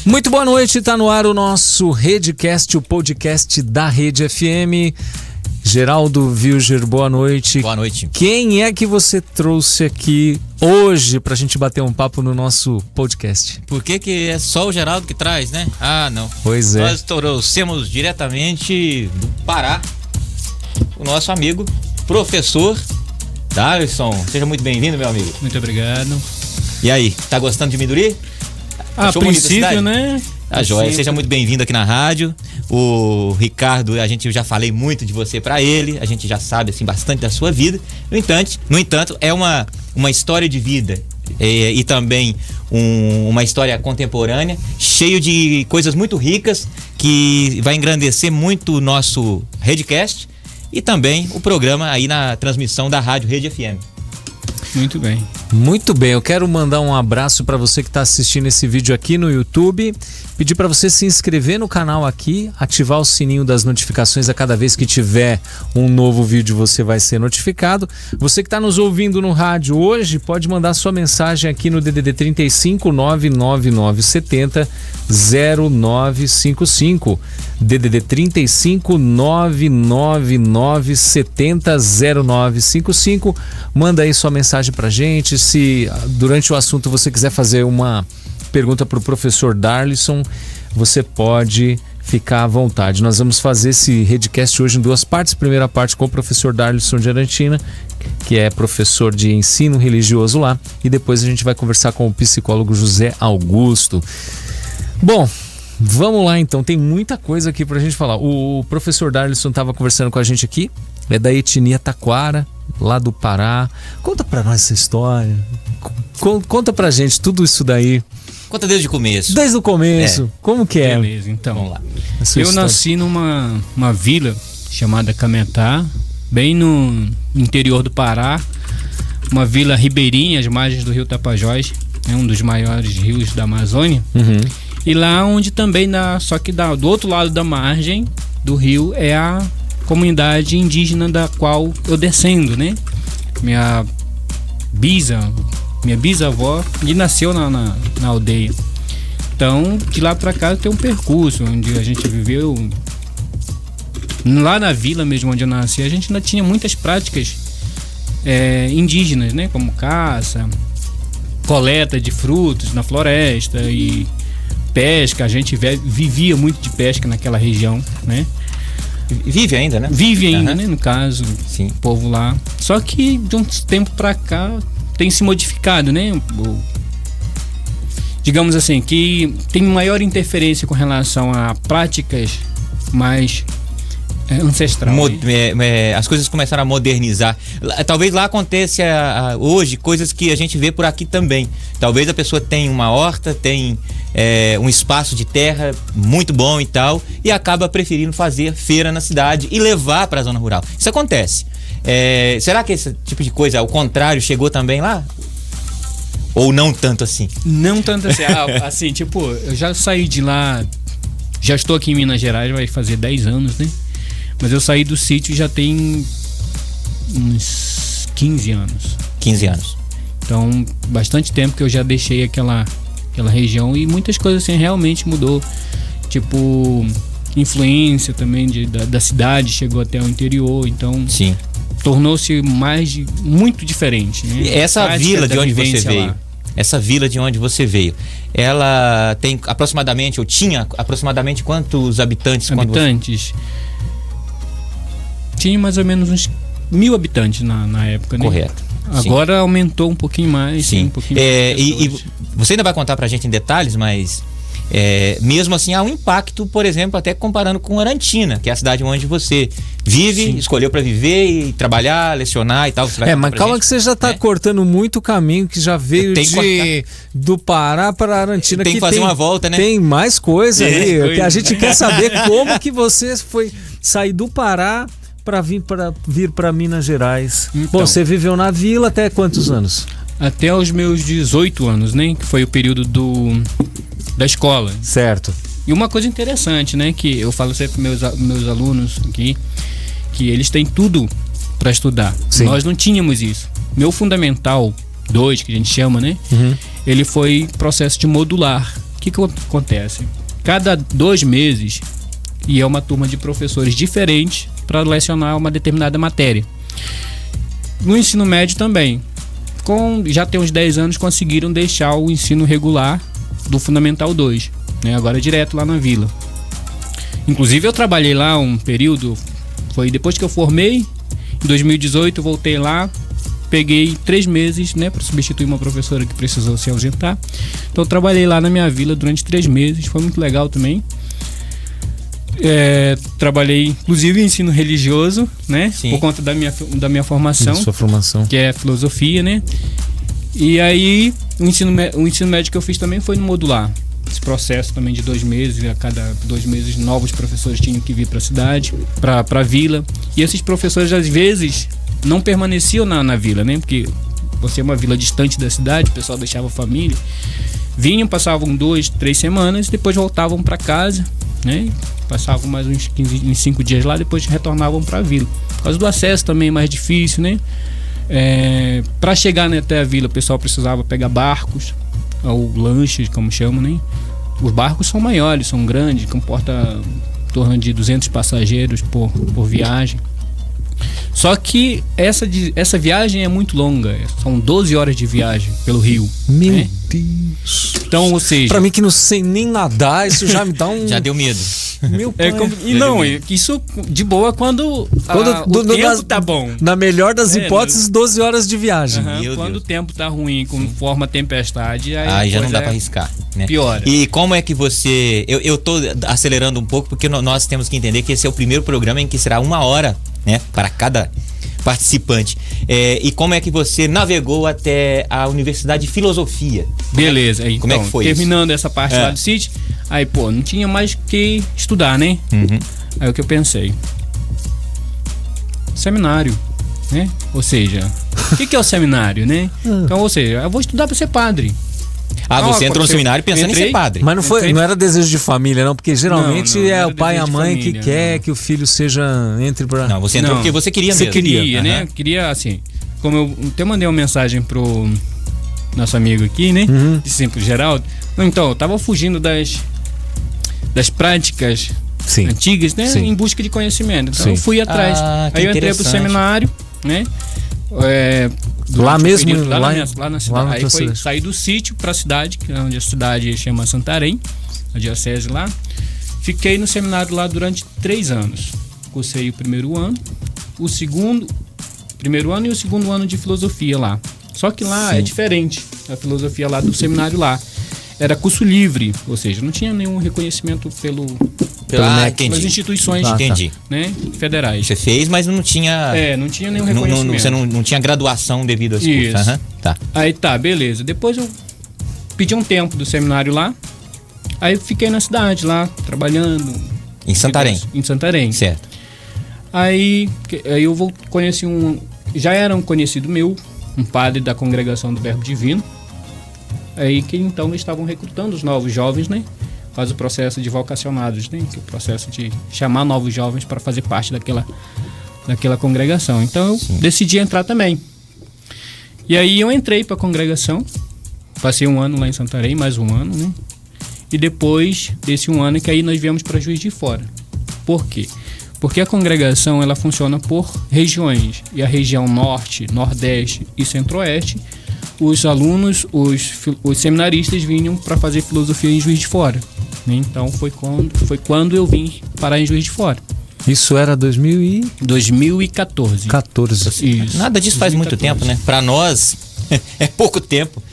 Muito boa noite, tá no ar o nosso Redcast, o podcast da Rede FM. Geraldo Vilger, boa noite. Boa noite. Quem é que você trouxe aqui hoje pra gente bater um papo no nosso podcast? Por que é só o Geraldo que traz, né? Ah, não. Pois é. Nós trouxemos diretamente do Pará o nosso amigo, professor Darlison. Seja muito bem-vindo, meu amigo. Muito obrigado. E aí, tá gostando de Minduri? A princípio, né? A joia, seja muito bem-vindo aqui na rádio. O Ricardo, eu já falei muito de você pra ele, a gente já sabe assim bastante da sua vida. No entanto, é uma história de vida e também uma história contemporânea, cheio de coisas muito ricas que vai engrandecer muito o nosso Redcast e também o programa aí na transmissão da Rádio Rede FM. Muito bem. Muito bem, eu quero mandar um abraço para você que está assistindo esse vídeo aqui no YouTube, pedir para você se inscrever no canal aqui, ativar o sininho das notificações a cada vez que tiver um novo vídeo você vai ser notificado. Você que está nos ouvindo no rádio hoje pode mandar sua mensagem aqui no DDD 35 99970 0955, DDD 35 99970 0955. Manda aí sua mensagem pra gente. Se durante o assunto você quiser fazer uma pergunta pro professor Darlison, você pode ficar à vontade. Nós vamos fazer esse Redcast hoje em duas partes. Primeira parte com o professor Darlison de Arantina, que é professor de ensino religioso lá, e depois a gente vai conversar com o psicólogo José Augusto. Bom, vamos lá então, tem muita coisa aqui pra gente falar. O professor Darlison estava conversando com a gente aqui, é da etnia Taquara, lá do Pará. Conta pra nós essa história, conta pra gente tudo isso daí. Conta desde o começo. Desde o começo, como que é? Beleza, então. Vamos lá. Eu nasci numa vila chamada Cametá, bem no interior do Pará, uma vila ribeirinha, às margens do rio Tapajós, é um dos maiores rios da Amazônia. Uhum. E lá onde também só que do outro lado da margem do rio é a comunidade indígena da qual eu descendo, né? Minha bisavó nasceu na aldeia. Então, de lá pra cá tem um percurso onde a gente viveu. Lá na vila mesmo onde eu nasci, a gente ainda tinha muitas práticas indígenas, né? Como caça, coleta de frutos na floresta e pesca. A gente vivia muito de pesca naquela região, né? Vive ainda, né? Vive ainda, né? No caso, sim. O povo lá. Só que de um tempo pra cá tem se modificado, né? Digamos assim, que tem maior interferência com relação a práticas mais ancestrais. As coisas começaram a modernizar. Talvez lá aconteça hoje coisas que a gente vê por aqui também. Talvez a pessoa tenha uma horta, tem um espaço de terra muito bom e tal, e acaba preferindo fazer feira na cidade e levar para a zona rural. Isso acontece. Será que esse tipo de coisa, ao contrário, chegou também lá? Ou não tanto assim? Não tanto assim. Assim, tipo, eu já saí de lá, já estou aqui em Minas Gerais, vai fazer 10 anos, né? Mas eu saí do sítio já tem uns 15 anos. 15 anos. Então, bastante tempo que eu já deixei aquela região e muitas coisas assim realmente mudou. Tipo, influência também da cidade chegou até o interior, então sim, tornou-se muito diferente, né? E essa vila de onde você veio, ela tem aproximadamente, ou tinha aproximadamente quantos habitantes? Tinha mais ou menos uns 1.000 habitantes na época, né? Correto. Agora sim, aumentou um pouquinho mais. Sim. Um pouquinho mais e você ainda vai contar pra gente em detalhes, mas mesmo assim há um impacto, por exemplo, até comparando com Arantina, que é a cidade onde você vive, sim, escolheu para viver e trabalhar, lecionar e tal. Você vai mas calma que você já tá cortando muito caminho, que já veio do Pará para Arantina. Tem que fazer uma volta, né? Tem mais coisa aí, que a gente quer saber como que você foi sair do Pará para vir para Minas Gerais. Então, bom, você viveu na vila até quantos anos? Até os meus 18 anos, né? Que foi o período da escola. Certo. E uma coisa interessante, né? Que eu falo sempre para meus alunos aqui, que eles têm tudo para estudar. Sim. Nós não tínhamos isso. Meu Fundamental 2, que a gente chama, né? Uhum. Ele foi processo de modular, que acontece? Cada 2 meses ia uma turma de professores diferentes para lecionar uma determinada matéria. No ensino médio também. Já tem uns 10 anos, conseguiram deixar o ensino regular do Fundamental 2, né? Agora direto lá na Vila. Inclusive eu trabalhei lá um período, foi depois que eu formei, em 2018 eu voltei lá, peguei 3 meses, né, para substituir uma professora que precisou se ausentar. Então eu trabalhei lá na minha vila durante 3 meses, foi muito legal também. Trabalhei inclusive em ensino religioso, né? Sim. Por conta da minha formação, sua formação, que é filosofia, né? E aí o ensino médio que eu fiz também foi no modular. Esse processo também de 2 meses, a cada 2 meses novos professores tinham que vir para a cidade, para a vila. E esses professores às vezes não permaneciam na vila, né? Porque você é uma vila distante da cidade, o pessoal deixava a família. Vinham, passavam 2, 3 semanas, depois voltavam para casa, né? Passavam mais uns 5 dias lá, depois retornavam para a vila. Por causa do acesso também mais difícil, né? Para chegar, né, até a vila, o pessoal precisava pegar barcos, ou lanches, como chamam, né? Os barcos são maiores, são grandes, comporta em torno de 200 passageiros por viagem. Só que essa viagem é muito longa, são 12 horas de viagem pelo rio. Meu né? Deus. Então, ou seja... Pra mim que não sei nem nadar, isso já me dá um... Já deu medo. Meu pai. Isso de boa quando o tempo tá bom. Na melhor das hipóteses, 12 horas de viagem. Quando o tempo tá ruim, com forma tempestade, aí já não dá pra arriscar, né? Piora. E como é que você... Eu tô acelerando um pouco, porque nós temos que entender que esse é o primeiro programa em que será 1 hora, né, para cada participante. E como é que você navegou até a Universidade de Filosofia? Beleza. Como é que foi terminando essa parte lá do sítio, aí, não tinha mais que estudar, né? Uhum. Aí o que eu pensei? Seminário, né? Ou seja, o que é o seminário, né? Então, ou seja, eu vou estudar para ser padre. Você entrou no seminário pensando em ser padre. Mas não era desejo de família, não? Porque geralmente não é o pai e a mãe que quer que o filho entre pra... Não, você entrou porque você queria mesmo. Você queria, né? Queria, assim... Como eu até mandei uma mensagem pro nosso amigo aqui, né? Disse assim, pro Geraldo. Então, eu tava fugindo das práticas antigas, né? Sim. Em busca de conhecimento. Então, eu fui atrás. Aí eu entrei pro seminário, né? Lá mesmo? Lá na cidade. Aí foi sair do sítio pra cidade, que é onde a cidade chama Santarém, a diocese lá. Fiquei no seminário lá durante 3 anos. Cursei o primeiro ano, primeiro ano e o segundo ano de filosofia lá. Só que lá é diferente, a filosofia lá do seminário lá. Era curso livre, ou seja, não tinha nenhum reconhecimento pelas instituições né, federais. Você fez, mas não tinha... não tinha nenhum reconhecimento. Você não tinha graduação devido a esse curso. Tá. Aí beleza. Depois eu pedi um tempo do seminário lá, aí eu fiquei na cidade lá, trabalhando. Em Santarém? Em Santarém. Certo. Aí eu conheci já era um conhecido meu, um padre da Congregação do Verbo Divino. Aí que então eles estavam recrutando os novos jovens, né? Faz o processo de vocacionados, né? Que é o processo de chamar novos jovens para fazer parte daquela congregação. Então eu decidi entrar também. E aí eu entrei para a congregação, passei 1 ano lá em Santarém, mais 1 ano, né? E depois desse 1 ano que aí nós viemos para Juiz de Fora. Por quê? Porque a congregação ela funciona por regiões, e a região norte, nordeste e centro-oeste, os alunos, os seminaristas vinham para fazer filosofia em Juiz de Fora. Então foi quando eu vim parar em Juiz de Fora. Isso era 2014. 14. Isso. Nada disso 2014. Faz muito tempo, né? Para nós é pouco tempo.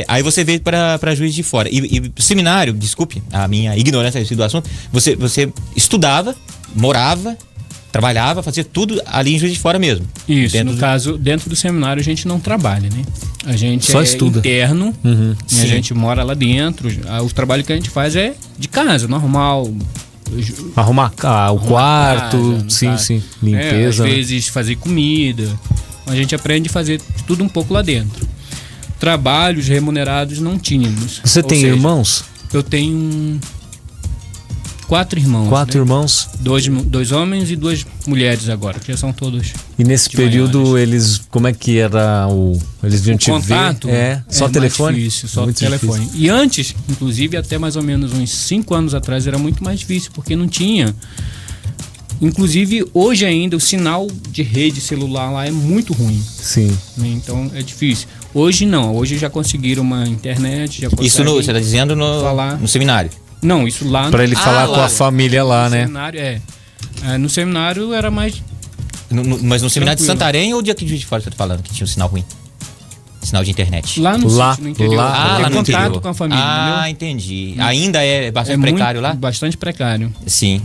Aí você veio para Juiz de Fora. E seminário, desculpe a minha ignorância do assunto, você estudava, morava, trabalhava, fazia tudo ali em Juiz de Fora mesmo. Isso, no caso, dentro do seminário a gente não trabalha, né? A gente só estuda. Interno, a gente mora lá dentro. O trabalho que a gente faz é de casa, normal. Arrumar o quarto, casa, sim, limpeza. Às vezes fazer comida. A gente aprende a fazer tudo um pouco lá dentro. Trabalhos remunerados não tínhamos. Você tem irmãos? Eu tenho 4 irmãos. 4 né? irmãos. 2 homens e 2 mulheres agora, que já são todos. E nesse de período maiores. eles, como é que era eles vinham te Contato ver? Só mais telefone? difícil, só Muito telefone. difícil. E antes, inclusive até mais ou menos uns 5 anos atrás, era muito mais difícil, porque não tinha. Inclusive, hoje ainda, o sinal de rede celular lá é muito ruim. Sim. Né? Então, é difícil. Hoje não, hoje já conseguiram uma internet, já Isso conseguem você está dizendo falar. no seminário? Não, isso lá Para ele falar com a família lá, no né? seminário, no seminário era mais... Mas no seminário de Tranquilo. Santarém ou de aqui de Juiz de Fora você tá falando que tinha um sinal ruim? Sinal de internet. Lá no Lá- sítio, no interior. lá- Tem lá no contato interior. com a família, entendeu? Entendi. Ainda é bastante muito- precário lá? Bastante precário. Sim.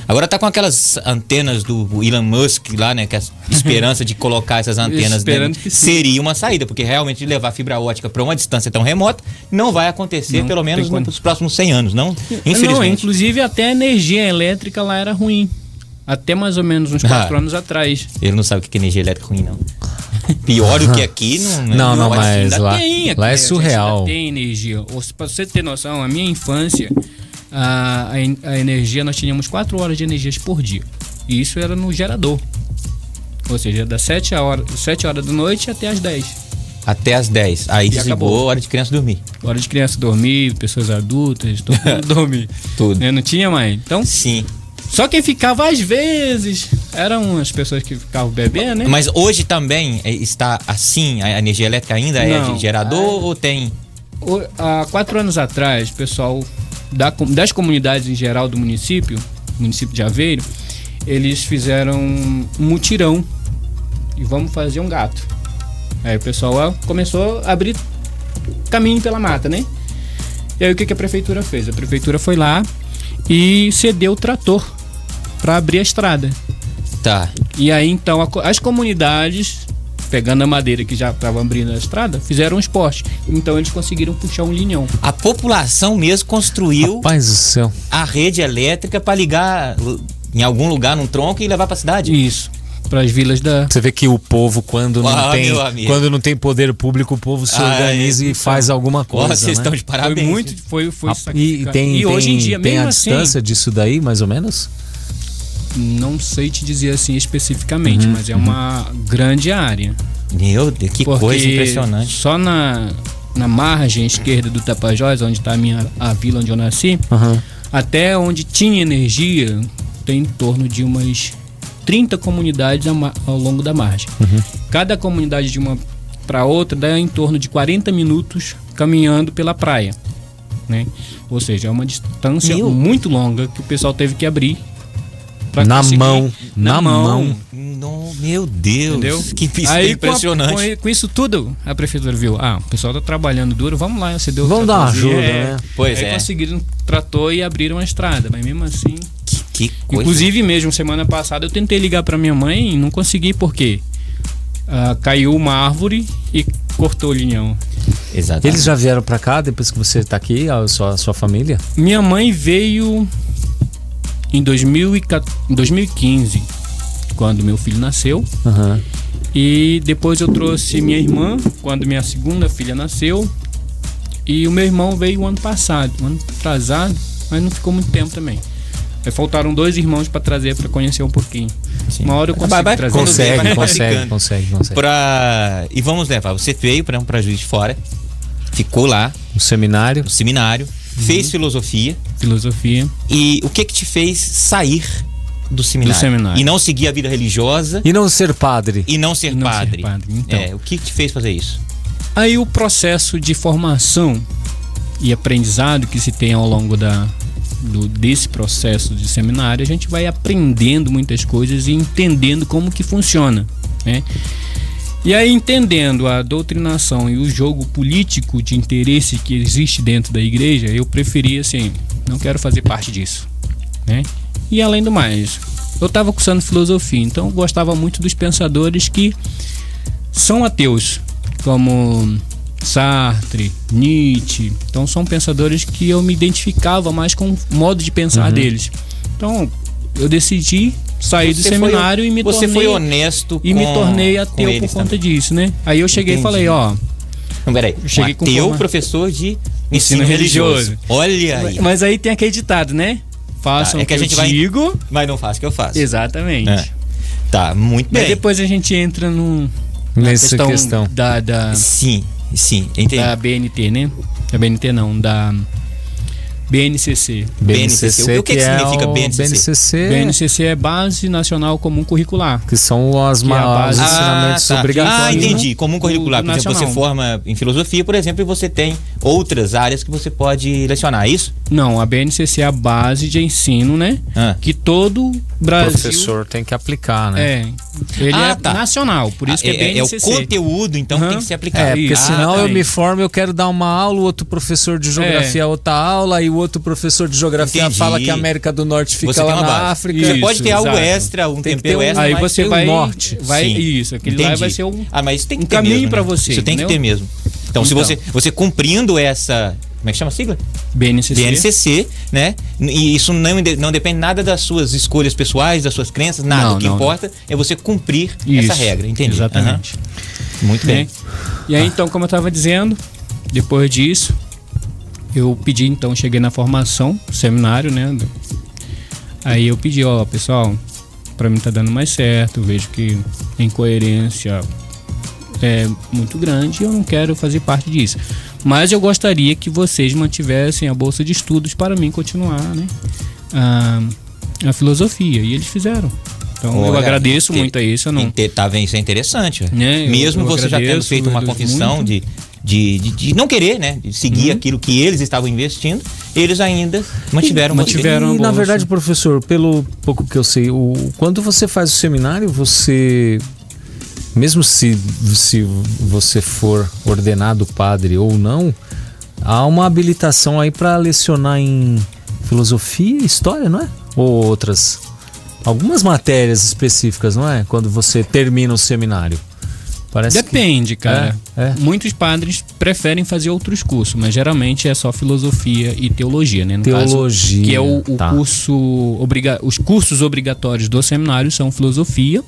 Agora tá com aquelas antenas do Elon Musk lá, né? Que a esperança de colocar essas antenas Esperando que sim. seria uma saída, porque realmente levar fibra ótica para uma distância tão remota não vai acontecer, Não pelo tem menos como. nos próximos 100 anos, não? Não, Infelizmente. inclusive até a energia elétrica lá era ruim. Até mais ou menos uns 4 anos atrás. Ele não sabe o que é energia elétrica ruim, não. Pior do que aqui, Não, pode ser. mas Ainda lá, tem aqui, lá é a gente surreal. ainda tem energia. Pra você ter noção, a minha infância, a energia, nós tínhamos 4 horas de energias por dia. E isso era no gerador. Ou seja, das 7 horas da noite até as 10. Até as 10. Aí desligou, acabou. hora de criança dormir. Hora de criança dormir, pessoas adultas, todo mundo dormir. Tudo. Né? Não tinha mais. Então, Sim. só quem ficava às vezes eram as pessoas que ficavam bebendo, né? Mas hoje também está assim? A energia elétrica ainda é Não. de gerador ou tem? Há 4 anos atrás, o pessoal das comunidades em geral do município de Aveiro, eles fizeram um mutirão e vamos fazer um gato. Aí o pessoal começou a abrir caminho pela mata, né? E aí o que a prefeitura fez? A prefeitura foi lá e cedeu o trator para abrir a estrada. Tá. E aí então as comunidades, pegando a madeira que já estava abrindo a estrada, fizeram um esporte. Então eles conseguiram puxar um linhão. A população mesmo construiu Rapaz do céu. a rede elétrica para ligar em algum lugar num tronco e levar para a cidade. Isso. Para as vilas da. Você vê que o povo, quando meu amigo. quando não tem poder público, o povo se organiza e faz alguma coisa. Vocês né? estão de parabéns. Foi E sacrificado. tem, hoje em dia, tem mesmo a assim, distância disso daí, mais ou menos? não sei te dizer assim especificamente, mas é uma grande área. Meu Deus, que Porque coisa impressionante. Só na margem esquerda do Tapajós, onde está a vila onde eu nasci, até onde tinha energia, tem em torno de umas 30 comunidades ao longo da margem. Cada comunidade de uma para outra dá em torno de 40 minutos caminhando pela praia, né? Ou seja, é uma distância muito longa que o pessoal teve que abrir pra Na conseguir- mão. Na mão. Não, meu Deus, Entendeu? que isso Aí, é impressionante. Com isso tudo, a prefeitura viu, o pessoal tá trabalhando duro, vamos lá, você deu Vamos dar uma ajuda, né? Pois Aí é. conseguiram um trator e abriram a estrada, mas mesmo assim... Que coisa. Inclusive mesmo, semana passada eu tentei ligar pra minha mãe e não consegui, porque caiu uma árvore e cortou o linhão. Exatamente. Eles já vieram pra cá depois que você tá aqui, a sua família? Minha mãe veio em 2015, quando meu filho nasceu. E depois eu trouxe minha irmã, quando minha segunda filha nasceu. E o meu irmão veio ano passado, ano atrasado, mas não ficou muito tempo também. Aí faltaram 2 irmãos para trazer, para conhecer um pouquinho. Sim. Uma hora eu consigo Vai trazer. quando vem, vai Consegue. E vamos levar. Você veio para Juiz de Fora, ficou lá O seminário. no seminário, fez filosofia. Filosofia. E o que te fez sair do seminário? seminário. E não seguir a vida religiosa E não ser padre. e não ser E não ser padre. padre, então. O que te fez fazer isso? Aí o processo de formação e aprendizado que se tem ao longo desse processo de seminário, a gente vai aprendendo muitas coisas e entendendo como que funciona, né? E aí, entendendo a doutrinação e o jogo político de interesse que existe dentro da igreja, eu preferi assim, não quero fazer parte disso, né? E além do mais, eu estava cursando filosofia, então eu gostava muito dos pensadores que são ateus, como Sartre, Nietzsche. Então são pensadores que eu me identificava mais com o modo de pensar deles. Então eu decidi sair do seminário e me Você tornei, foi honesto e com, me tornei com ateu por eles conta também. disso, né? Aí eu cheguei Entendi. e falei, Não, peraí. Eu cheguei com ateu, forma- professor de Ensino ensino religioso. religioso. Olha aí. mas aí tem aquele ditado, né? façam é o que a gente eu digo, mas não faça o que eu faço. Exatamente. É. Tá, muito E aí bem. depois a gente entra na Nessa questão. da Sim, entendi. da BNT, né? Da BNT não, da BNCC. BNCC. O que significa o BNCC? BNCC é Base Nacional Comum Curricular. Que são os Que é a base. ensinamentos obrigatórios. Entendi. Comum curricular. Por exemplo, você nacional. forma em filosofia, por exemplo, e você tem outras áreas que você pode lecionar, é isso? Não, a BNCC é a base de ensino, né? Que todo O Brasil... professor tem que aplicar, né? Ele é tá. nacional, por isso que é BNCC. É o conteúdo, então, que tem que ser aplicado. Porque Isso. senão eu exatamente. me formo, eu quero dar uma aula, o outro professor de geografia outra aula, e o outro professor de geografia Entendi. fala que a América do Norte fica Você lá tem uma na base. África. Você Isso, pode ter algo exato. extra, um Tem que tempero ter um- extra. Aí mas você tem o vai... norte. vai Sim. isso, aquele lá Entendi. vai ser um... mas tem que um ter caminho mesmo, pra né? você, Isso tem que entendeu? ter mesmo. Então, se você cumprindo essa... Como é que chama a sigla? BNCC. BNCC, né? E isso não depende nada das suas escolhas pessoais, das suas crenças, nada. Não, O que não, importa é você cumprir Isso, essa regra, entendi. exatamente. Aham. Muito bem. E aí, então, como eu estava dizendo, depois disso, eu pedi, então, cheguei na formação, seminário, né? Aí eu pedi, ó, pessoal, pra mim tá dando mais certo, eu vejo que a incoerência é muito grande e eu não quero fazer parte disso. Mas eu gostaria que vocês mantivessem a bolsa de estudos para mim continuar, né? A filosofia. E eles fizeram. Então eu Olha, muito a isso. Eu não... Tá vendo? Isso é interessante. Né, Mesmo eu você já tendo agradeço feito uma eles confissão muito. de não querer, né? De seguir aquilo que eles estavam investindo, eles ainda mantiveram mantiveram. E, a na bolsa. verdade, professor, pelo pouco que eu sei, quando você faz o seminário, você, mesmo se você for ordenado padre ou não, há uma habilitação aí para lecionar em filosofia e história, não é? Ou outras, algumas matérias específicas, não é? Quando você termina o seminário. Parece Depende, cara. É. Muitos padres preferem fazer outros cursos, mas geralmente é só filosofia e teologia, né? No Teologia, caso, que é o tá. curso os cursos obrigatórios do seminário são filosofia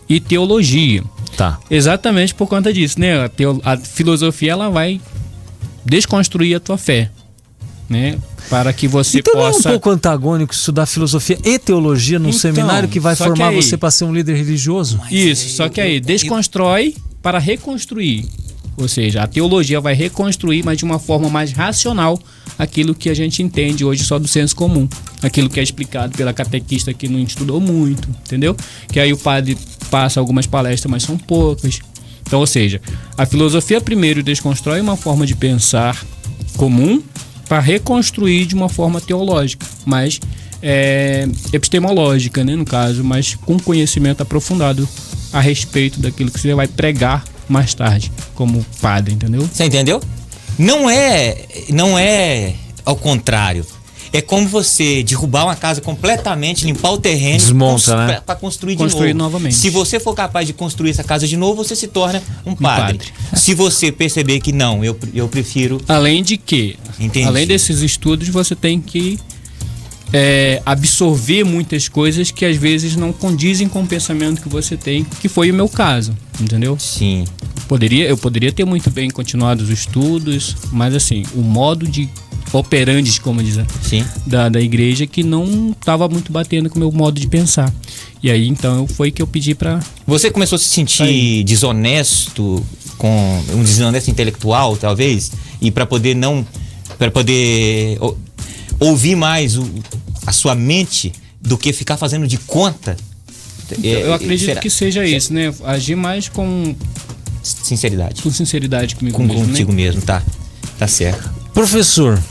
e teologia. Tá. Exatamente por conta disso, né? A filosofia ela vai desconstruir a tua fé, né? Para que você Então possa... não é um pouco antagônico estudar filosofia e teologia num Então, seminário que vai só que formar aí- você para ser um líder religioso? Isso, só que aí desconstrói para reconstruir. Ou seja, a teologia vai reconstruir, mas de uma forma mais racional, aquilo que a gente entende hoje só do senso comum. Aquilo que é explicado pela catequista que não estudou muito, entendeu? Que aí o padre passa algumas palestras, mas são poucas. Então, ou seja, a filosofia primeiro desconstrói uma forma de pensar comum para reconstruir de uma forma teológica, mas epistemológica, né, no caso, mas com conhecimento aprofundado a respeito daquilo que você vai pregar mais tarde, como padre, entendeu? Você entendeu? Não é ao contrário. É como você derrubar uma casa completamente, limpar o terreno, Desmonta, né? Para construir Construir de novo. novamente. Se você for capaz de construir essa casa de novo, você se torna um padre. Se você perceber que não, eu prefiro. Além de que, Entendi. além desses estudos, você tem que absorver muitas coisas que às vezes não condizem com o pensamento que você tem, que foi o meu caso, entendeu? Sim. Eu poderia ter muito bem continuado os estudos, mas assim, o modo de operandes, como diz Sim. da igreja, que não estava muito batendo com o meu modo de pensar. E aí, então, foi que eu pedi para... Você começou a se sentir desonesto, com um desonesto intelectual, talvez, e para poder ouvir mais a sua mente do que ficar fazendo de conta. Eu acredito será? que seja isso, né? Agir mais com Sinceridade. sinceridade comigo mesmo, Contigo né? mesmo, tá certo. Professor,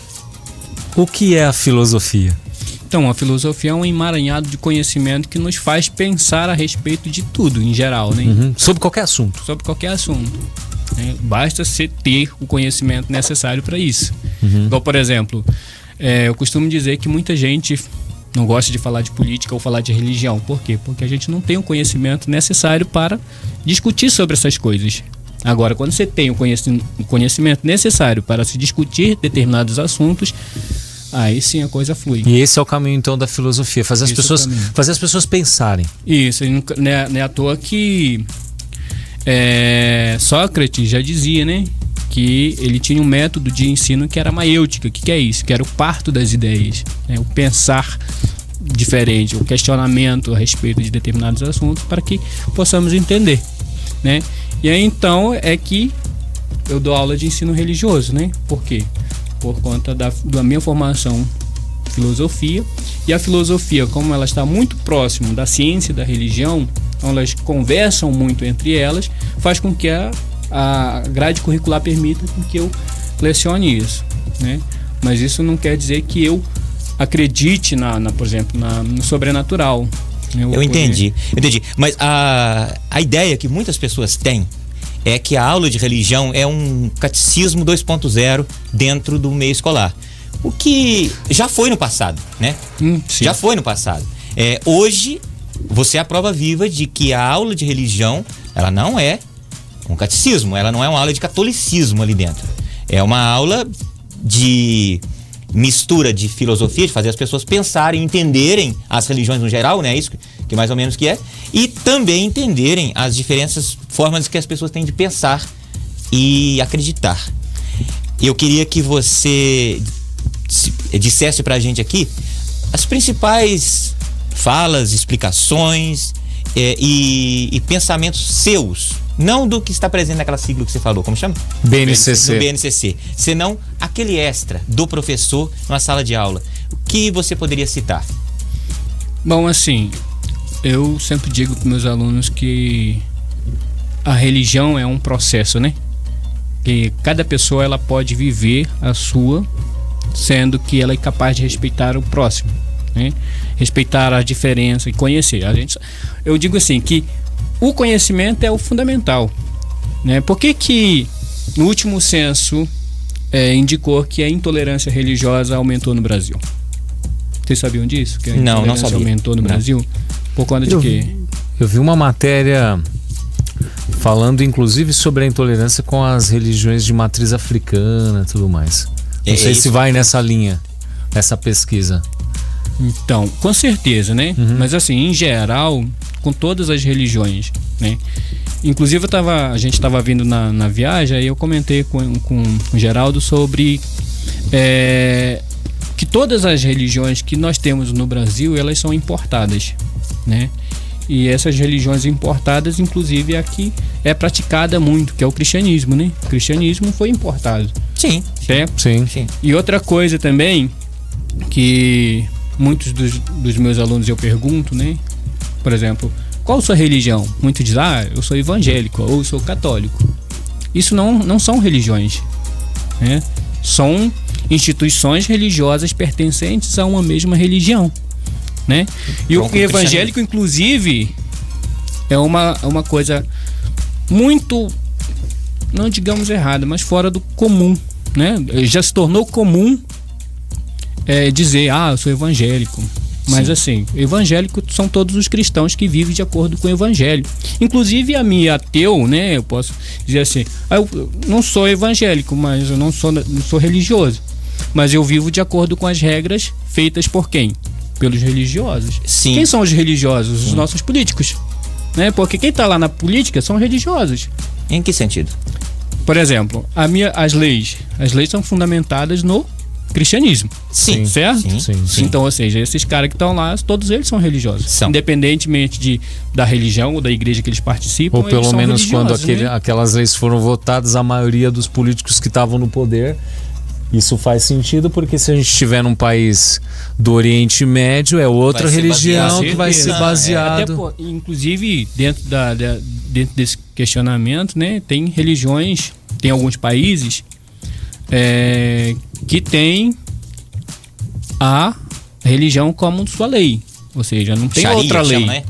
o que é a filosofia? Então, a filosofia é um emaranhado de conhecimento que nos faz pensar a respeito de tudo, em geral, né? Sobre qualquer assunto. Sobre qualquer assunto. Né? Basta você ter o conhecimento necessário para isso. Igual, por exemplo, eu costumo dizer que muita gente não gosta de falar de política ou falar de religião. Por quê? Porque a gente não tem o conhecimento necessário para discutir sobre essas coisas. Agora, quando você tem o conhecimento necessário para se discutir determinados assuntos, aí sim a coisa flui. E esse é o caminho, então, da filosofia. Fazer as pessoas pensarem. Isso, e não é à toa que Sócrates já dizia, né? que ele tinha um método de ensino que era a maiêutica. O que é isso? Que era o parto das ideias, né? O pensar diferente, o questionamento a respeito de determinados assuntos para que possamos entender, né? E aí então é que eu dou aula de ensino religioso, né? Por quê? Por conta da minha formação em filosofia, e a filosofia, como ela está muito próximo da ciência e da religião, então elas conversam muito entre elas, faz com que a grade curricular permita que eu lecione isso, né? Mas isso não quer dizer que eu acredite por exemplo, no sobrenatural. Eu entendi. Mas a ideia que muitas pessoas têm é que a aula de religião é um catecismo 2.0 dentro do meio escolar. O que já foi no passado, né? Já foi no passado. Hoje, você é a prova viva de que a aula de religião, ela não é um catecismo, ela não é uma aula de catolicismo ali dentro. É uma aula de mistura de filosofia, de fazer as pessoas pensarem, entenderem as religiões no geral, né? Isso que mais ou menos que é. E também entenderem as diferentes formas que as pessoas têm de pensar e acreditar. Eu queria que você dissesse pra gente aqui as principais falas, explicações e pensamentos seus, não do que está presente naquela sigla que você falou, como chama? BNCC. No BNCC, senão aquele extra do professor na sala de aula. O que você poderia citar? Bom, assim, eu sempre digo para meus alunos que a religião é um processo, né? Que cada pessoa ela pode viver a sua, sendo que ela é capaz de respeitar o próximo, né? Respeitar a diferença e conhecer. Eu digo assim que o conhecimento é o fundamental, né? Por que no último censo indicou que a intolerância religiosa aumentou no Brasil? Vocês sabiam disso? Que a não sabia. Aumentou no Brasil? Por conta de quê? Eu vi uma matéria falando inclusive sobre a intolerância com as religiões de matriz africana e tudo mais. Não sei se vai nessa linha, essa pesquisa. Então, com certeza, né? Mas assim, em geral, com todas as religiões, né? Inclusive a gente estava vindo na viagem, aí eu comentei com o Geraldo sobre que todas as religiões que nós temos no Brasil, elas são importadas, né? E essas religiões importadas, inclusive aqui é praticada muito, que é o cristianismo, né? O cristianismo foi importado. Sim. Certo? Sim. E outra coisa também que muitos dos meus alunos eu pergunto, né? Por exemplo, qual a sua religião? Muitos dizem, eu sou evangélico ou eu sou católico. Isso não são religiões, né? São instituições religiosas pertencentes a uma mesma religião, né? E o evangélico, inclusive, é uma coisa muito, não digamos errada, mas fora do comum, né? Já se tornou comum dizer, eu sou evangélico. Mas assim, evangélico são todos os cristãos que vivem de acordo com o evangelho. Inclusive a minha ateu, né? Eu posso dizer assim, eu não sou evangélico, mas eu não sou religioso. Mas eu vivo de acordo com as regras feitas por quem? Pelos religiosos. Sim. Quem são os religiosos? Os nossos políticos, né? Porque quem está lá na política são religiosos. Em que sentido? Por exemplo, as leis são fundamentadas no cristianismo. Sim. Certo? Sim. Então, ou seja, esses caras que estão lá, todos eles são religiosos. Independentemente da religião ou da igreja que eles participam. Ou pelo menos quando né? aquelas leis foram votadas, a maioria dos políticos que estavam no poder. Isso faz sentido porque se a gente estiver num país do Oriente Médio, é outra religião que vai ser baseado. Inclusive, dentro desse questionamento, né, tem religiões, tem alguns países que tem a religião como sua lei. Ou seja, não tem Sharia, outra lei. Chama,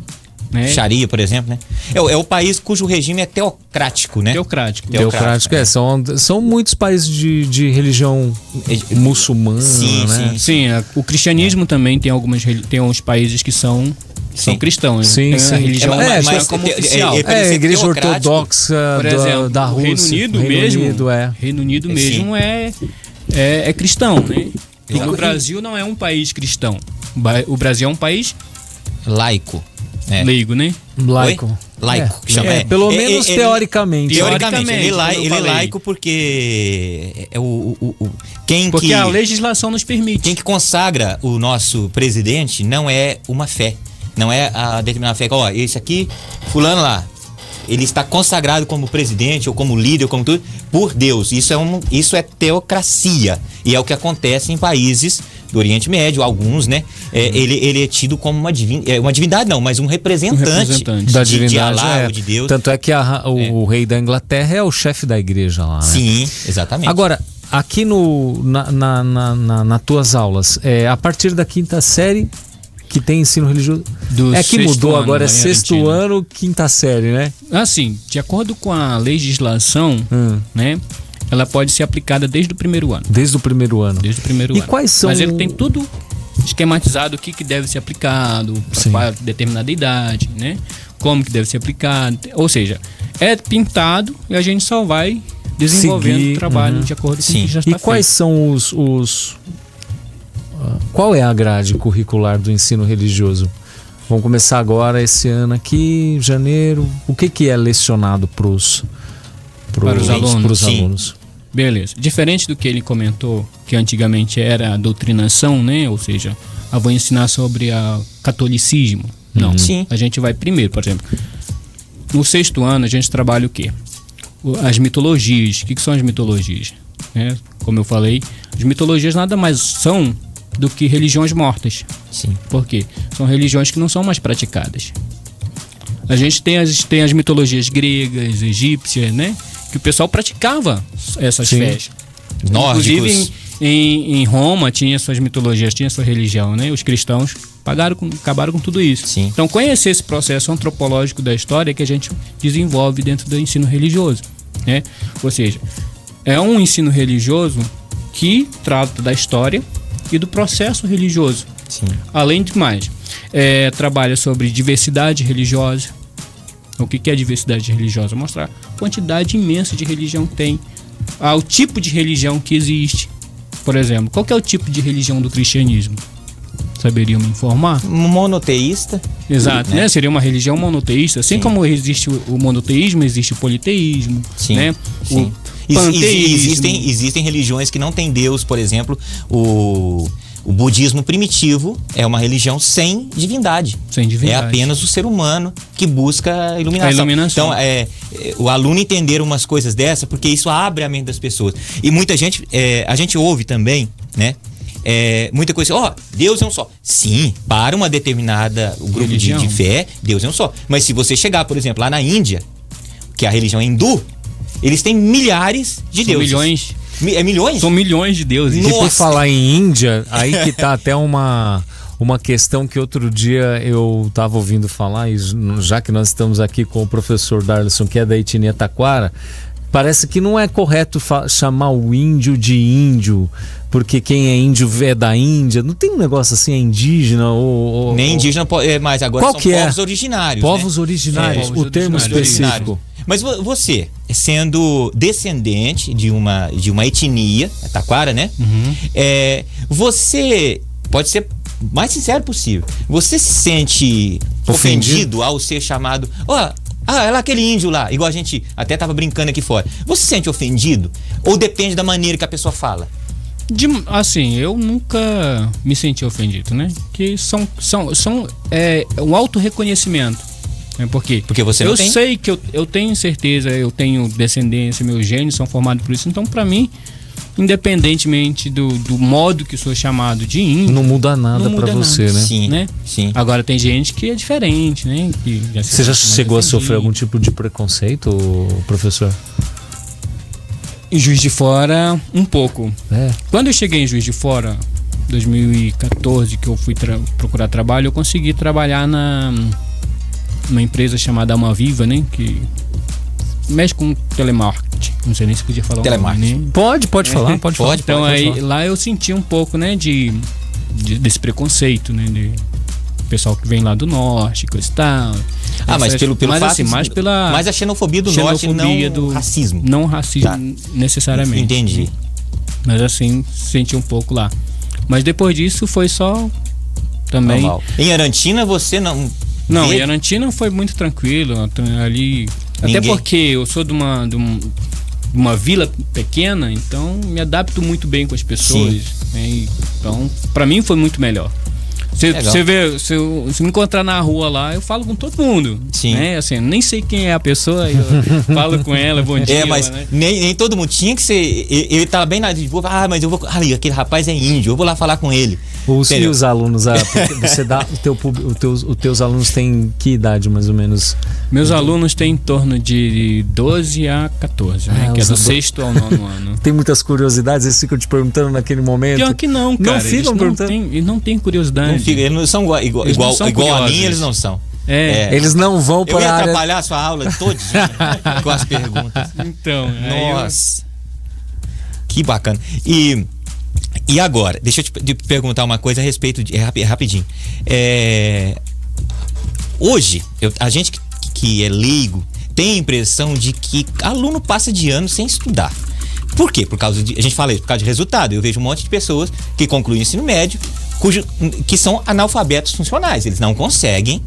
né? Sharia, por exemplo, né? É o país cujo regime é teocrático, né? Teocrático. São muitos países de religião muçulmana, né? Sim, o cristianismo também tem uns países que são cristãos. Sim. A religião como oficial. A igreja ortodoxa por exemplo, da Rússia. Reino Unido mesmo é cristão, né? E o Brasil não é um país cristão. O Brasil é um país laico. leigo, né? Laico. laico. Que chama, pelo menos teoricamente. Teoricamente, ele é laico porque porque a legislação nos permite. Quem que consagra o nosso presidente não é uma fé, não é a determinada fé. Ó, esse aqui, fulano lá, ele está consagrado como presidente ou como líder, ou como tudo, por Deus. Isso é teocracia. E é o que acontece em países do Oriente Médio, alguns, né? Ele é tido como uma divindade, não, mas um representante da divindade, de Alá, ou de Deus. Tanto é que o rei da Inglaterra é o chefe da igreja lá, né? Sim, exatamente. Agora, aqui nas tuas aulas, a partir da 5ª série que tem ensino religioso, que mudou agora, é 6º ano, 5ª série, né? Assim, de acordo com a legislação, né, ela pode ser aplicada desde o primeiro ano. Desde o primeiro ano. Desde o primeiro ano. E quais são... Mas ele tem tudo esquematizado, o que deve ser aplicado para determinada idade, né? Como que deve ser aplicado. Ou seja, é pintado e a gente só vai desenvolvendo o trabalho de acordo com o que já está feito. E quais são qual é a grade curricular do ensino religioso? Vamos começar agora, esse ano aqui, janeiro. O que é lecionado para os alunos? Beleza. Diferente do que ele comentou, que antigamente era a doutrinação, né? Ou seja, vou ensinar sobre o catolicismo. Não. Sim. A gente vai primeiro, por exemplo, no 6º ano a gente trabalha o quê? As mitologias. O que são as mitologias? Como eu falei, as mitologias nada mais são do que religiões mortas. Sim. Por quê? São religiões que não são mais praticadas. A gente tem as mitologias gregas, egípcias, né? Que o pessoal praticava essas festas. Nórdicos. Inclusive em Roma tinha suas mitologias, tinha sua religião, né? Os cristãos acabaram com tudo isso. Sim. Então conhecer esse processo antropológico da história que a gente desenvolve dentro do ensino religioso, né? Ou seja, é um ensino religioso que trata da história e do processo religioso. Sim. Além de mais, trabalha sobre diversidade religiosa. O que é diversidade religiosa? Mostrar a quantidade imensa de religião que tem, o tipo de religião que existe. Por exemplo, qual que é o tipo de religião do cristianismo? Saberiam me informar? Monoteísta. Exato, né? Seria uma religião monoteísta. Assim como existe o monoteísmo, existe o politeísmo. Sim. Né? Sim. Existem religiões que não têm Deus, por exemplo, o budismo primitivo é uma religião sem divindade. Sem divindade. É apenas o ser humano que busca a iluminação. Então, o aluno entender umas coisas dessa, porque isso abre a mente das pessoas. E muita gente, a gente ouve também, né? Muita coisa, Deus é um só. Sim, para uma determinada grupo de fé, Deus é um só. Mas se você chegar, por exemplo, lá na Índia, que é a religião hindu, eles têm milhares de deuses. Milhões. Milhões? São milhões de deuses. E por falar em Índia, aí que tá até uma questão que outro dia eu estava ouvindo falar, e já que nós estamos aqui com o professor Darlison, que é da etnia Taquara, parece que não é correto chamar o índio de índio, porque quem é índio é da Índia. Não tem um negócio assim, é indígena ou... Nem indígena, mas agora qual são povos originários. Povos originários, o termo específico. Mas você, sendo descendente de uma etnia, Taquara, né? Você pode ser o mais sincero possível. Você se sente ofendido ao ser chamado... é lá aquele índio lá, igual a gente até tava brincando aqui fora. Você se sente ofendido? Ou depende da maneira que a pessoa fala? Assim, eu nunca me senti ofendido, né? Que são um auto-reconhecimento. Porque você não tem? Eu sei que eu tenho certeza, eu tenho descendência, meus genes são formados por isso. Então, para mim, independentemente do modo que eu sou chamado de índio, não muda nada para você, né? Sim, né? Sim. Agora tem gente que é diferente, né? Você já chegou a sofrer algum tipo de preconceito, professor? Em Juiz de Fora, um pouco. Quando eu cheguei em Juiz de Fora, 2014, que eu fui procurar trabalho, eu consegui trabalhar numa empresa chamada Alma Viva, né? Que mexe com telemarketing. Não sei nem se podia falar. Telemarketing. Né? Pode falar. Então aí lá eu senti um pouco, né? Desse preconceito, né? De pessoal que vem lá do norte, coisa e tal. Mas pelo fato, assim, mais a xenofobia do norte, não do racismo. Não racismo necessariamente. Entendi. Mas assim, senti um pouco lá. Mas depois disso foi só também... Normal. Em Arantina você não Não, em Arantina foi muito tranquilo. Ali, até porque eu sou de uma vila pequena, então me adapto muito bem com as pessoas. Né? Então, pra mim foi muito melhor. Você vê, se me encontrar na rua lá, eu falo com todo mundo. Sim. Né? Assim, nem sei quem é a pessoa, eu falo com ela, bom dia. Mas né? nem todo mundo tinha que ser. Ele tá bem na de boa. Mas eu vou. Ali, aquele rapaz é índio, eu vou lá falar com ele. E os alunos, você dá os teus alunos têm que idade mais ou menos? Meus alunos têm em torno de 12 a 14, né? Que é do 6º ao 9º ano. Tem muitas curiosidades, eles ficam te perguntando naquele momento. Pior que não, cara. Não ficam perguntando. Eles não têm curiosidade. Não fica, eles não são igual a mim, eles não são. Eles não vão para eu ia atrapalhar a sua aula todinha com as perguntas. Então, nossa. Que bacana. E agora, deixa eu te perguntar uma coisa a respeito de rapidinho. Hoje, a gente que é leigo tem a impressão de que aluno passa de ano sem estudar. Por quê? A gente fala isso, por causa de resultado. Eu vejo um monte de pessoas que concluem o ensino médio que são analfabetos funcionais. Eles não conseguem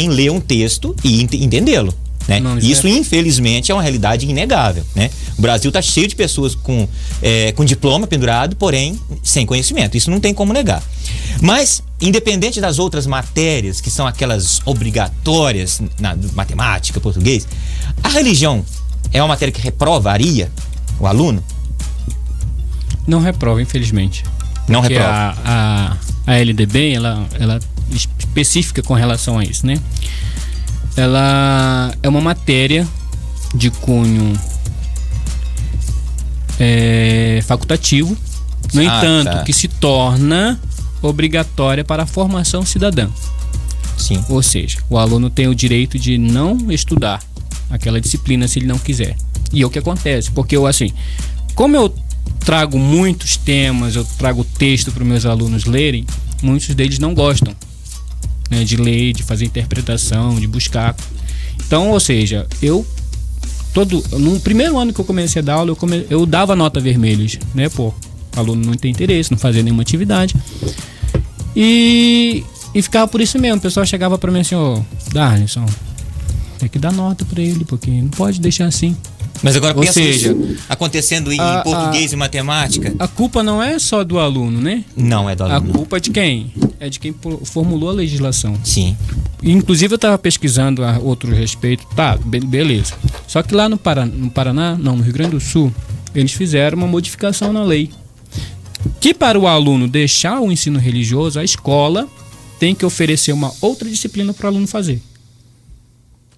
ler um texto e entendê-lo. Né? Isso, infelizmente, é uma realidade inegável. Né? O Brasil está cheio de pessoas com diploma pendurado, porém sem conhecimento. Isso não tem como negar. Mas, independente das outras matérias, que são aquelas obrigatórias na matemática, português, a religião é uma matéria que reprovaria o aluno? Não reprova, infelizmente. Não porque reprova. A LDB, ela específica com relação a isso, né? Ela é uma matéria de cunho facultativo, no entanto, que se torna obrigatória para a formação cidadã. Sim. Ou seja, o aluno tem o direito de não estudar aquela disciplina se ele não quiser. E é o que acontece, porque como eu trago muitos temas, eu trago texto para os meus alunos lerem, muitos deles não gostam, né, de ler, de fazer interpretação, de buscar. Então, ou seja, no primeiro ano que eu comecei a dar aula, eu dava nota vermelhas, né, o aluno não tem interesse, não fazia nenhuma atividade. E ficava por isso mesmo. O pessoal chegava para mim assim, Darlison, tem que dar nota para ele, porque não pode deixar assim. Mas agora pensa isso acontecendo em português e matemática. A culpa não é só do aluno, né? Não é do aluno. A culpa é de quem? É de quem formulou a legislação. Sim. Inclusive eu estava pesquisando a outro respeito. Tá, beleza. Só que lá no Rio Grande do Sul, eles fizeram uma modificação na lei. Que para o aluno deixar o ensino religioso, a escola tem que oferecer uma outra disciplina para o aluno fazer.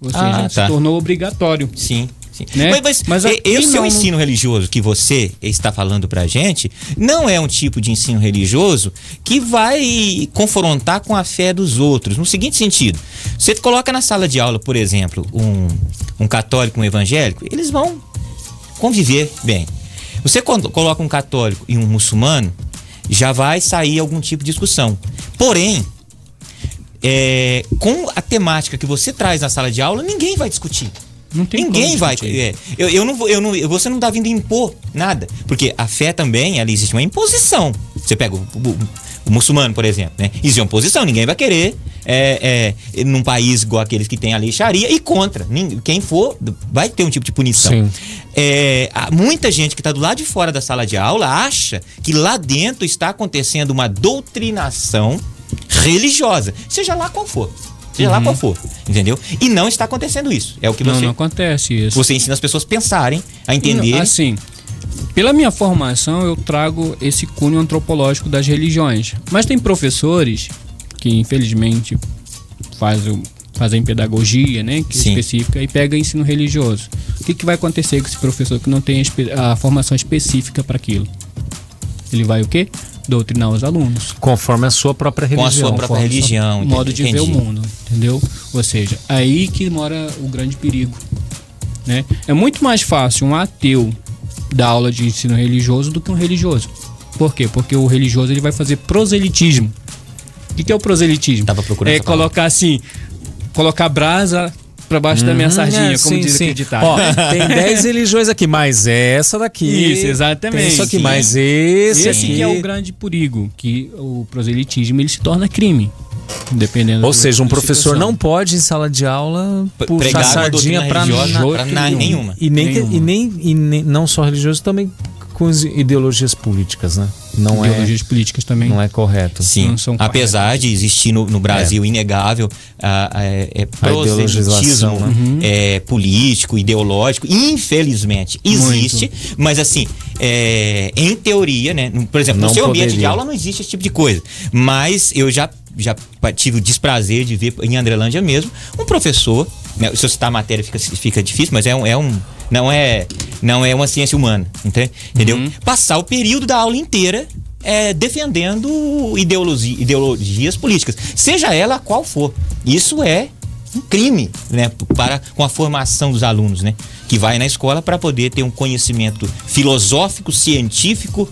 Ou seja, se tornou obrigatório. Sim. Né? Mas o seu ensino religioso que você está falando pra gente não é um tipo de ensino religioso que vai confrontar com a fé dos outros. No seguinte sentido, você coloca na sala de aula, por exemplo, um católico e um evangélico, eles vão conviver bem. Você coloca um católico e um muçulmano, já vai sair algum tipo de discussão. Porém, com a temática que você traz na sala de aula, ninguém vai discutir. Ninguém vai. Você não está vindo impor nada. Porque a fé também, ela existe uma imposição. Você pega o muçulmano, por exemplo, né? Existe uma imposição. Ninguém vai querer, num país igual aqueles que tem a lei Sharia, e contra. Quem for, vai ter um tipo de punição. Muita gente que está do lado de fora da sala de aula acha que lá dentro está acontecendo uma doutrinação religiosa, seja lá qual for. Seja lá qual for, entendeu? E não está acontecendo isso. É o que não acontece isso. Você ensina as pessoas a pensarem, a entenderem. Assim, pela minha formação, eu trago esse cunho antropológico das religiões. Mas tem professores que, infelizmente, fazem pedagogia, né? Que é específica, e pega ensino religioso. O que vai acontecer com esse professor que não tem a formação específica para aquilo? Ele vai o quê? Doutrinar os alunos. Conforme a sua própria religião. Com a sua própria religião. Modo de ver o mundo, entendeu? Ou seja, aí que mora o grande perigo, né? É muito mais fácil um ateu dar aula de ensino religioso do que um religioso. Por quê? Porque o religioso ele vai fazer proselitismo. O que é o proselitismo? Tava procurando colocar brasa pra baixo da minha sardinha, como diz aquele ditado. Ó, tem 10 religiões aqui, mas essa daqui. Isso, exatamente. Tem isso aqui, mas esse aqui. Que é o grande perigo, que o proselitismo ele se torna crime. Dependendo. Ou seja, um da professor situação. não pode em sala de aula puxar Pregar uma sardinha doutrina para religiosa pra nenhuma. e nem não só religioso, também com as ideologias políticas, né? Não Ideologias políticas também. não é correto. Sim, Não são apesar corretas. de existir no Brasil inegável proselitismo ideologização, né? político, ideológico, infelizmente existe, mas assim, em teoria, né? Por exemplo, Não no seu ambiente de poderia. aula não existe esse tipo de coisa, mas eu já tive o desprazer de ver em Andrelândia mesmo um professor, né, se eu citar a matéria fica difícil, mas não é uma ciência humana, entendeu? Passar o período da aula inteira defendendo ideologias políticas, seja ela qual for. Isso é um crime, né, com a formação dos alunos, né, que vai na escola para poder ter um conhecimento filosófico, científico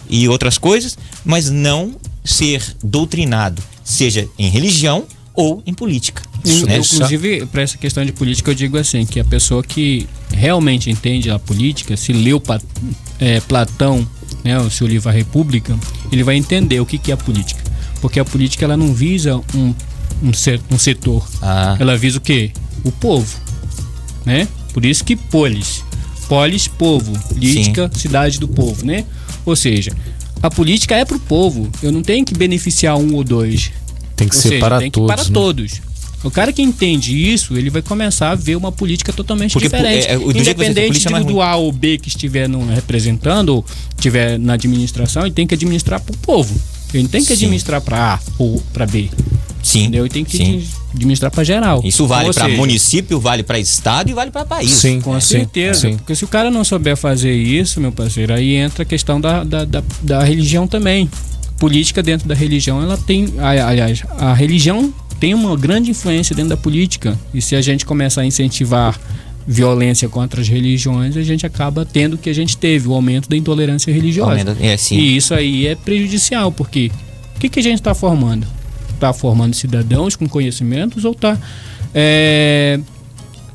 e outras coisas, mas não ser doutrinado, seja em religião ou em política. Né? Inclusive, para essa questão de política, eu digo assim, que a pessoa que realmente entende a política, se leu Platão, né, o seu livro A República, ele vai entender o que é a política. Porque a política, ela não visa um setor. Ela visa o quê? O povo. Né? Por isso que polis, povo, política, cidade do povo, né? Ou seja, a política é pro povo. Eu não tenho que beneficiar um ou dois. Tem que ser para todos. Para todos. O cara que entende isso, ele vai começar a ver uma política totalmente diferente. Independente do A ou B que estiver representando, ou estiver na administração, ele tem que administrar para o povo. Ele não tem que administrar para A ou para B. Sim. Entendeu? Ele tem que administrar para geral. Isso vale para município, vale para estado e vale para país. Sim, com certeza. Sim. Porque se o cara não souber fazer isso, meu parceiro, aí entra a questão da religião também. Política dentro da religião, ela tem... Aliás, a religião tem uma grande influência dentro da política. E se a gente começar a incentivar violência contra as religiões, a gente acaba tendo o que a gente teve, o aumento da intolerância religiosa. E isso aí é prejudicial, porque o que a gente está formando? Está formando cidadãos com conhecimentos ou está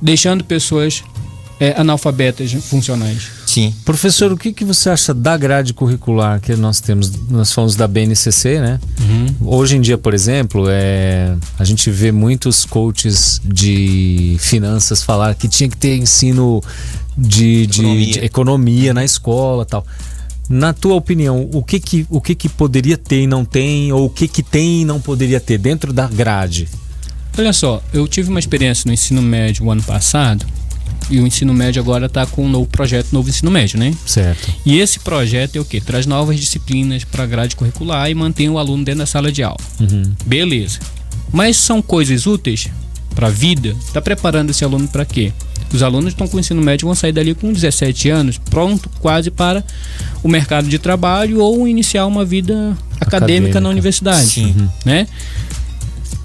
deixando pessoas analfabetas funcionais? Sim. Professor, o que você acha da grade curricular que nós temos? Nós falamos da BNCC, né? Hoje em dia, por exemplo, a gente vê muitos coaches de finanças falar que tinha que ter ensino de economia na escola e tal. Na tua opinião, o que poderia ter e não tem, ou o que tem e não poderia ter dentro da grade? Olha só, eu tive uma experiência no ensino médio o ano passado, e o ensino médio agora está com um novo projeto, novo ensino médio, né? Certo. E esse projeto é o quê? Traz novas disciplinas para a grade curricular e mantém o aluno dentro da sala de aula. Beleza. Mas são coisas úteis para a vida? Está preparando esse aluno para quê? Os alunos estão com o ensino médio, vão sair dali com 17 anos, pronto quase para o mercado de trabalho ou iniciar uma vida acadêmica na universidade. Sim. Né?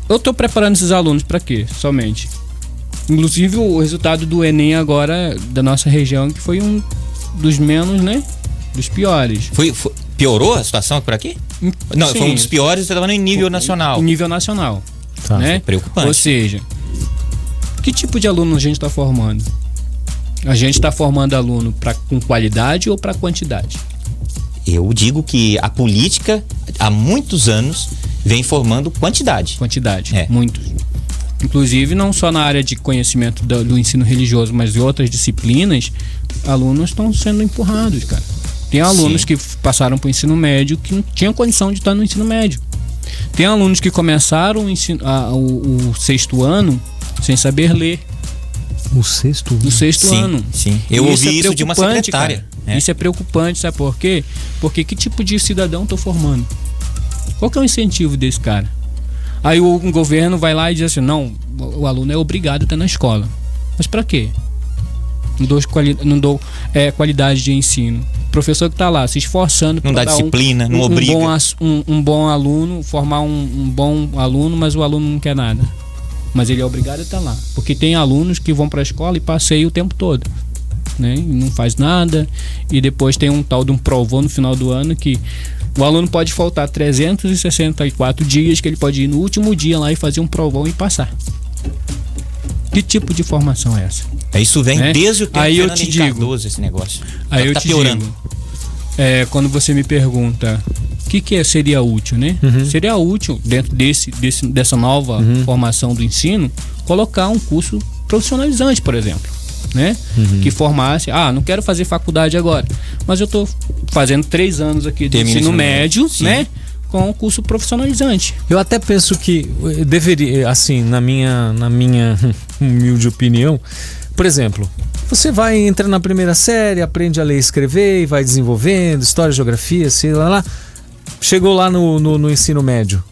Eu estou preparando esses alunos para quê? Somente. Inclusive o resultado do Enem agora da nossa região, que foi um dos menos, né? Dos piores. Piorou a situação por aqui? Não, Sim. foi um dos piores, você estava em nível nacional. Em nível nacional. Tá. Né? Preocupante. Ou seja, que tipo de aluno a gente está formando? A gente está formando aluno com qualidade ou para quantidade? Eu digo que a política, há muitos anos, vem formando quantidade. Quantidade, muitos. Inclusive, não só na área de conhecimento do ensino religioso, mas em outras disciplinas, alunos estão sendo empurrados, cara. Tem alunos que passaram para o ensino médio que não tinham condição de estar no ensino médio. Tem alunos que começaram o 6º ano sem saber ler. O sexto ano. Sim. Eu ouvi isso de uma secretária. Isso é preocupante, sabe por quê? Porque que tipo de cidadão estou formando? Qual que é o incentivo desse cara? Aí o governo vai lá e diz assim, não, o aluno é obrigado a estar na escola. Mas para quê? Não dou qualidade de ensino. O professor que está lá se esforçando não dá disciplina, não obriga. Um bom aluno, formar um bom aluno, mas o aluno não quer nada. Mas ele é obrigado a estar lá. Porque tem alunos que vão para a escola e passeiam o tempo todo, né? E não faz nada. E depois tem um tal de um provão no final do ano que o aluno pode faltar 364 dias, que ele pode ir no último dia lá e fazer um provão e passar. Que tipo de formação é essa? Isso vem desde o tempo aí de eu te digo, Cardoso, esse negócio. Aí eu tá te piorando. digo, quando você me pergunta O que seria útil, né? Seria útil, dentro dessa nova formação do ensino, colocar um curso profissionalizante, por exemplo, né? Que formasse, não quero fazer faculdade agora, mas eu estou fazendo 3 anos aqui de ensino médio, né? Com um curso profissionalizante. Eu até penso que deveria, assim, na minha humilde opinião, por exemplo, você vai entrar na primeira série, aprende a ler e escrever e vai desenvolvendo história, geografia, sei lá. Chegou lá no ensino médio.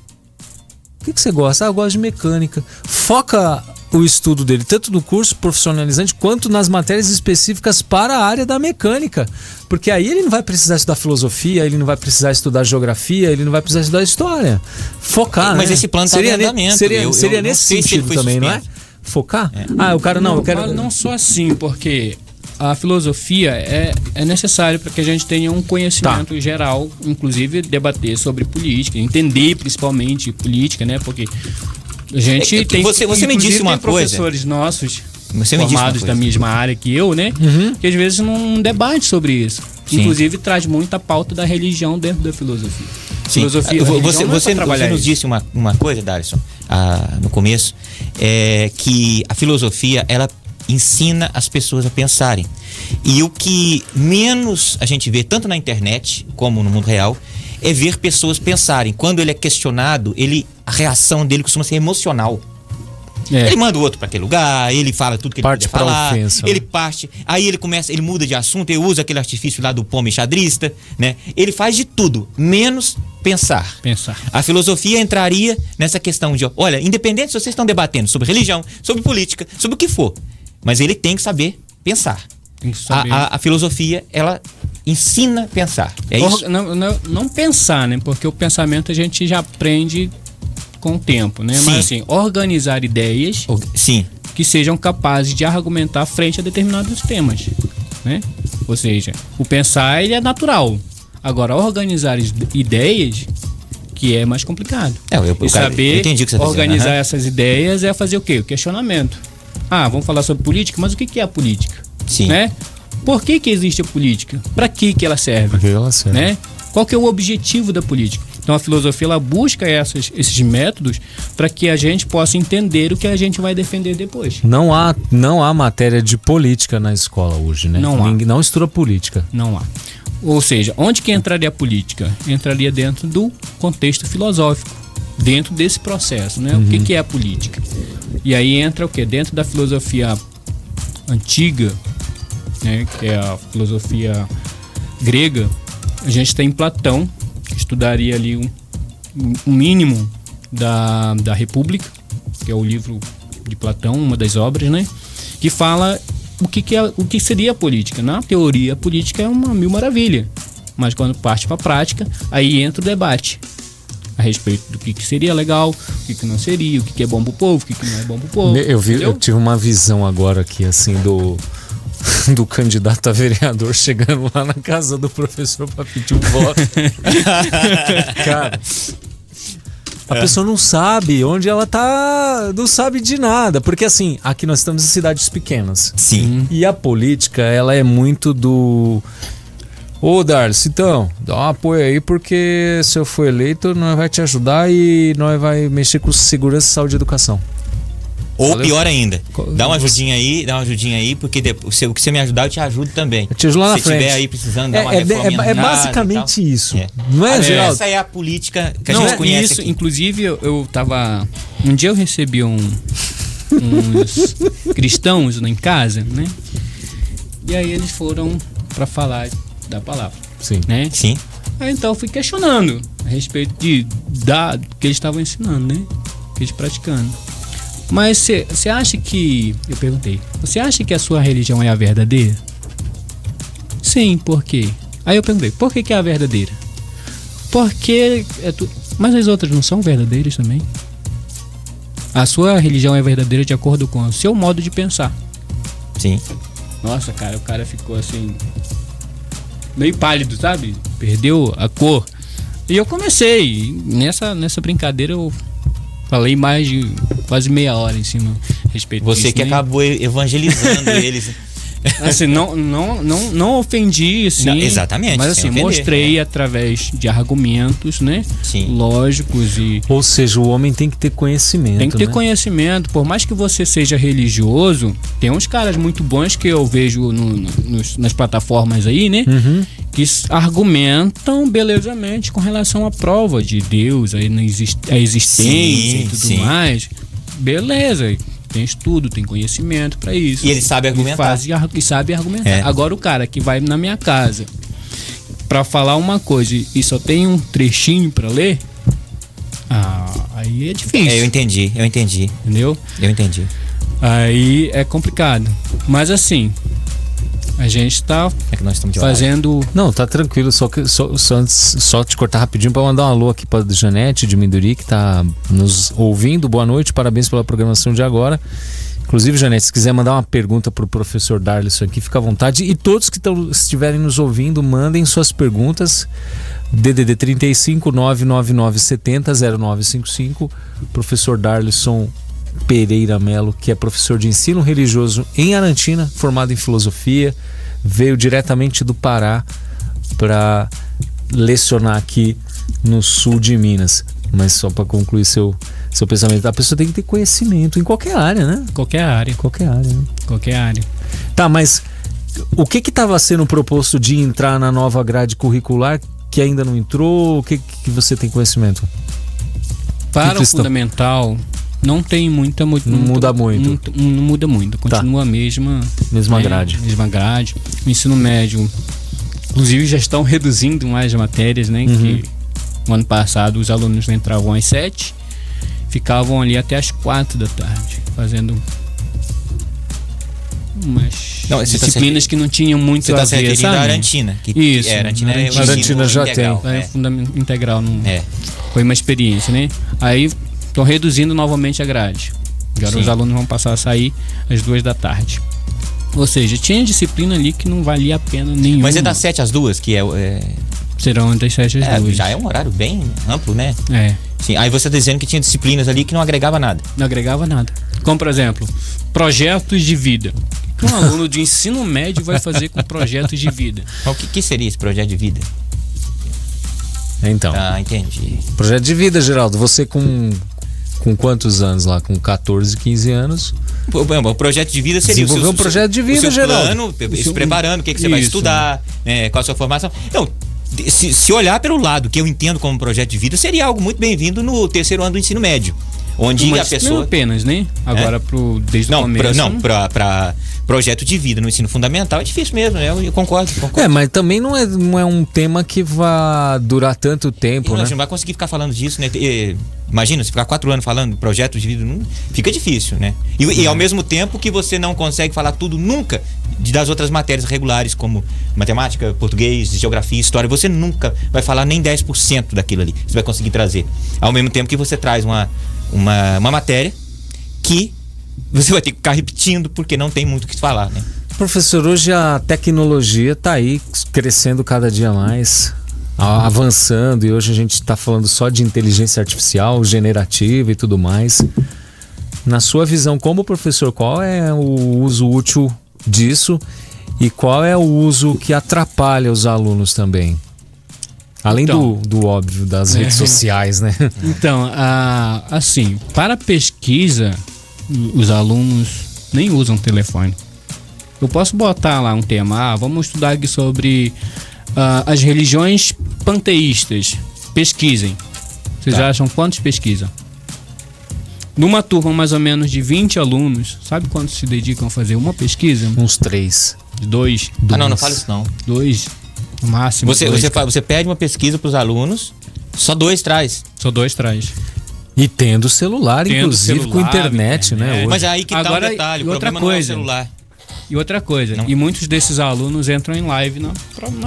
O que você gosta? Eu gosto de mecânica. Foca o estudo dele tanto no curso profissionalizante quanto nas matérias específicas para a área da mecânica, porque aí ele não vai precisar estudar filosofia, ele não vai precisar estudar geografia, ele não vai precisar estudar história. Focar, mas né? esse plano está em andamento. Seria nesse sentido também, não é? Focar? O cara eu quero... Não só assim, porque a filosofia é necessário para que a gente tenha um conhecimento geral, inclusive debater sobre política, entender principalmente política, né? Porque a gente tem... Você me disse uma coisa. Professores nossos formados da mesma área que eu, né? Que às vezes não debate sobre isso. Sim. Inclusive traz muita pauta da religião dentro da filosofia. Sim. Filosofia, você nos disse uma coisa, Darlison, no começo, que a filosofia, ela ensina as pessoas a pensarem. E o que menos a gente vê, tanto na internet como no mundo real, é ver pessoas pensarem. Quando ele é questionado, a reação dele costuma ser emocional. Ele manda o outro para aquele lugar, ele fala tudo que ele quer falar, ofensa, ele parte, aí ele muda de assunto, ele usa aquele artifício lá do pomo enxadrista, né? Ele faz de tudo, menos pensar. A filosofia entraria nessa questão de, olha, independente se vocês estão debatendo sobre religião, sobre política, sobre o que for, mas ele tem que saber pensar. A filosofia, ela ensina a pensar. É isso? Não pensar, né? Porque o pensamento a gente já aprende com o tempo, né? Sim. Mas assim, organizar ideias que sejam capazes de argumentar frente a determinados temas, né? Ou seja, o pensar ele é natural. Agora, organizar ideias que é mais complicado. Saber organizar essas ideias é fazer o quê? O questionamento. Vamos falar sobre política, mas o que é a política? Sim. Né? Por que existe a política? Para que ela serve? Né? Qual que é o objetivo da política? Então a filosofia ela busca esses métodos para que a gente possa entender o que a gente vai defender depois. Não há matéria de política na escola hoje, né? Não estuda política. Não há. Ou seja, onde que entraria a política? Entraria dentro do contexto filosófico, dentro desse processo, né? O que é a política? E aí entra o quê? Dentro da filosofia antiga, né? Que é a filosofia grega, a gente tem Platão, que estudaria ali um mínimo da República, que é o livro de Platão, uma das obras, né? Que fala o que seria a política. Na teoria, a política é uma mil maravilha, mas quando parte para a prática, aí entra o debate a respeito do que seria legal, o que não seria, o que é bom pro povo, o que não é bom pro povo. Eu tive uma visão agora aqui, assim, do candidato a vereador chegando lá na casa do professor para pedir um voto. Cara, a pessoa não sabe onde ela tá, não sabe de nada, porque assim, aqui nós estamos em cidades pequenas. Sim. E a política, ela é muito do... Ô Darcy, então, dá um apoio aí, porque se eu for eleito, nós vai te ajudar e nós vai mexer com segurança, saúde e educação. Ou pior ainda, dá uma ajudinha aí, porque o que você me ajudar, eu te ajudo também. Eu te ajudo lá na frente. Se estiver aí precisando dar uma reforma. É basicamente isso. Não é, Geraldo? Essa é a política que a gente conhece isso, aqui. Inclusive, eu tava... Um dia eu recebi uns cristãos em casa, né? E aí eles foram para falar da palavra. Sim. Né? Sim. Aí então eu fui questionando a respeito do que eles estavam ensinando, né? Que eles praticando. Mas você acha que... Eu perguntei. Você acha que a sua religião é a verdadeira? Sim, por quê? Aí eu perguntei, por que é a verdadeira? Porque... Mas as outras não são verdadeiras também? A sua religião é verdadeira de acordo com o seu modo de pensar. Sim. Nossa, cara, o cara ficou assim... meio pálido, sabe? Perdeu a cor. E eu comecei. Nessa brincadeira eu... falei mais de quase meia hora em cima a respeito disso. Você que acabou evangelizando eles. Assim, não ofendi, assim. Não, exatamente, Mas sem assim, ofender, mostrei através de argumentos, né? Sim. Lógicos e... Ou seja, o homem tem que ter conhecimento. Tem que ter né? conhecimento. Por mais que você seja religioso, tem uns caras muito bons que eu vejo nas plataformas aí, né? Uhum. Que argumentam belezamente com relação à prova de Deus, a existência Sim, e tudo sim. mais. Beleza, tem estudo, tem conhecimento pra isso. E ele sabe argumentar. E sabe argumentar. É. Agora o cara que vai na minha casa pra falar uma coisa e só tem um trechinho pra ler, aí é difícil. Eu entendi. Entendeu? Eu entendi. Aí é complicado. Mas assim, a gente tá É que nós estamos de horário. fazendo... Não, tá tranquilo, só te cortar rapidinho para mandar um alô aqui para Janete de Minduri, que tá nos ouvindo. Boa noite, parabéns pela programação de agora. Inclusive, Janete, se quiser mandar uma pergunta pro professor Darlisson aqui, fica à vontade. E todos que estiverem nos ouvindo, mandem suas perguntas. DDD 35 99970 0955. Professor Darlisson Pereira Melo, que é professor de ensino religioso em Arantina, formado em filosofia, veio diretamente do Pará para lecionar aqui no sul de Minas. Mas só para concluir seu pensamento, a pessoa tem que ter conhecimento em qualquer área, né? Qualquer área. Qualquer área, né? Qualquer área. Tá, mas o que estava sendo proposto de entrar na nova grade curricular que ainda não entrou? O que você tem conhecimento? Para o fundamental, não tem muita... Não muda muito. Não muda muito. Continua a mesma grade. Mesma grade. O ensino médio, inclusive, já estão reduzindo mais matérias, né? Uhum. Que no ano passado os alunos entravam às 7, ficavam ali até às 4 da tarde, fazendo umas disciplinas que não tinham muito Você a está se ver, referindo à sabe? Arantina. Isso. Arantina é o Arantina ensino já integral. tem. É fundamento integral, não É. foi uma experiência, né? Aí estão reduzindo novamente a grade. Agora Sim. os alunos vão passar a sair às 2 da tarde. Ou seja, tinha disciplina ali que não valia a pena nenhuma. Mas é das 7 às 2, que Serão das 7 às 2. já é um horário bem amplo, né? É, Sim. Aí você está dizendo que tinha disciplinas ali que não agregava nada. não agregava nada. Como, por exemplo, projetos de vida. O que um aluno de ensino médio vai fazer com projetos de vida? Mas o que seria esse projeto de vida? Então, Ah, entendi. projeto de vida, Geraldo. Você com quantos anos lá? Com 14, 15 anos. O projeto de vida seria Desenvolver um projeto de vida, o seu Geraldo. plano, se preparando, o que você vai Isso. estudar, né, qual a sua formação. Então, se olhar pelo lado que eu entendo como projeto de vida, seria algo muito bem-vindo no terceiro ano do ensino médio. Onde Uma a disciplina pessoa. apenas, né? Agora, desde o Não, começo... para projeto de vida no ensino fundamental é difícil mesmo, né? Eu concordo. Mas também não é um tema que vai durar tanto tempo, A né? gente não vai conseguir ficar falando disso, né? Imagina, se ficar 4 anos falando de projeto de vida, fica difícil, né? E ao mesmo tempo que você não consegue falar tudo nunca das outras matérias regulares, como matemática, português, geografia, história, você nunca vai falar nem 10% daquilo ali. Você vai conseguir trazer. Ao mesmo tempo que você traz uma matéria que você vai ter que ficar repetindo porque não tem muito o que falar, né? Professor, hoje a tecnologia está aí crescendo cada dia mais, avançando, e hoje a gente está falando só de inteligência artificial, generativa e tudo mais. Na sua visão, como professor, qual é o uso útil disso e qual é o uso que atrapalha os alunos também? Além Então, do óbvio das redes sociais, né? Então, assim, para pesquisa, os alunos nem usam telefone. Eu posso botar lá um tema, vamos estudar aqui sobre as religiões panteístas. Pesquisem. Vocês acham quantos pesquisam? Numa turma mais ou menos de 20 alunos, sabe quantos se dedicam a fazer uma pesquisa? Uns 3. 2. Não fala isso não. 2, no máximo. Você pede uma pesquisa para os alunos, só 2 traz. Só 2 traz. E tendo celular, inclusive com internet, né? Hoje. Mas aí que tá Agora, o detalhe, o outra problema não é o coisa. celular. E outra coisa, Não. e muitos desses alunos entram em live na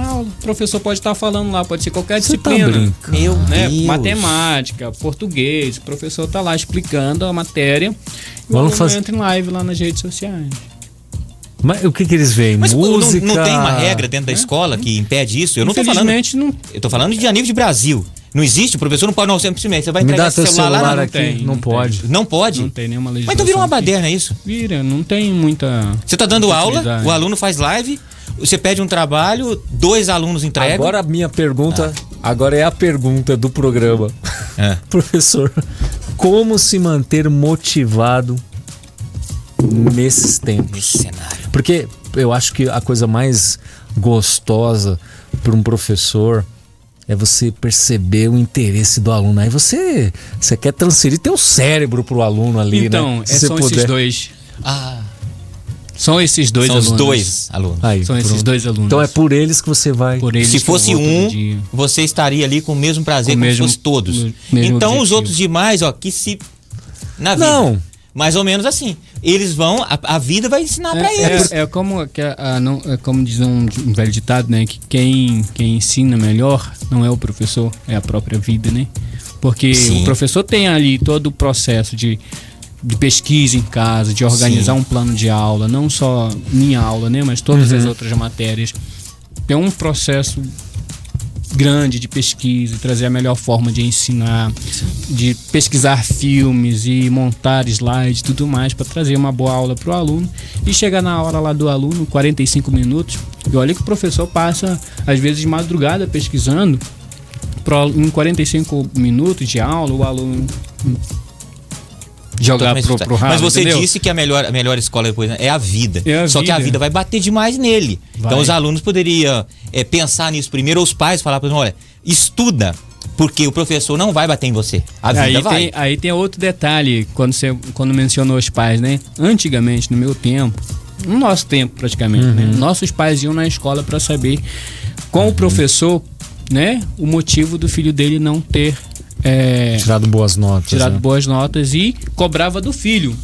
aula. O professor pode estar falando lá, pode ser qualquer Você tá disciplina. brincando? Meu Né? Deus. Matemática, português, o professor tá lá explicando a matéria e o Vamos aluno entra em live lá nas redes sociais. Mas o que eles veem? Mas Música? não tem uma regra dentro da escola que impede isso? Eu não tô falando. Infelizmente, não. Eu tô falando de a nível de Brasil. Não existe, o professor não pode, não, simplesmente você vai Me entregar dá esse teu celular lá, celular não. aqui. Não pode. Não pode? Não tem nenhuma legislação. Mas então vira uma aqui. baderna isso. Vira, não tem muita... Você tá dando aula, utilidade. o aluno faz live, você pede um trabalho, 2 alunos entregam. Agora a minha pergunta, agora é a pergunta do programa. É. Professor, como se manter motivado nesses tempos? Nesse cenário. Porque eu acho que a coisa mais gostosa para um professor é você perceber o interesse do aluno. Aí você quer transferir teu cérebro pro aluno ali, Então, né? Se você são puder. esses dois. Ah, São esses dois são alunos. os 2 alunos. Aí, São esses pronto. 2 alunos. Então é por eles que você vai. Por eles Se que eu fosse vou todo um, dia. você estaria ali com o mesmo prazer Com o como mesmo- se fosse todos. mesmo Então os objetivo. outros demais, ó, que se... Na vida. Não. Mais ou menos assim. Eles vão, a vida vai ensinar pra eles. É como, é como diz um velho ditado, né? Que quem ensina melhor não é o professor, é a própria vida, né? Porque Sim. o professor tem ali todo o processo de pesquisa em casa, de organizar Sim. um plano de aula, não só minha aula, né? Mas todas as outras matérias. Tem um processo grande de pesquisa, trazer a melhor forma de ensinar, de pesquisar filmes e montar slides e tudo mais para trazer uma boa aula para o aluno e chegar na hora lá do aluno, 45 minutos, e olha que o professor passa às vezes de madrugada pesquisando, em 45 minutos de aula o aluno jogar pro ralo, Mas você entendeu? disse que a melhor escola depois, né, é a vida. É a Só que a vida. vida vai bater demais nele. Vai. Então os alunos poderiam pensar nisso primeiro, ou os pais falar para eles, olha, estuda, porque o professor não vai bater em você. A vida vai. Aí tem outro detalhe, quando mencionou os pais, né? Antigamente, no meu tempo, no nosso tempo praticamente, né? Nossos pais iam na escola para saber com o professor, né? O motivo do filho dele não ter Tirado boas notas. tirado né? boas notas e cobrava do filho.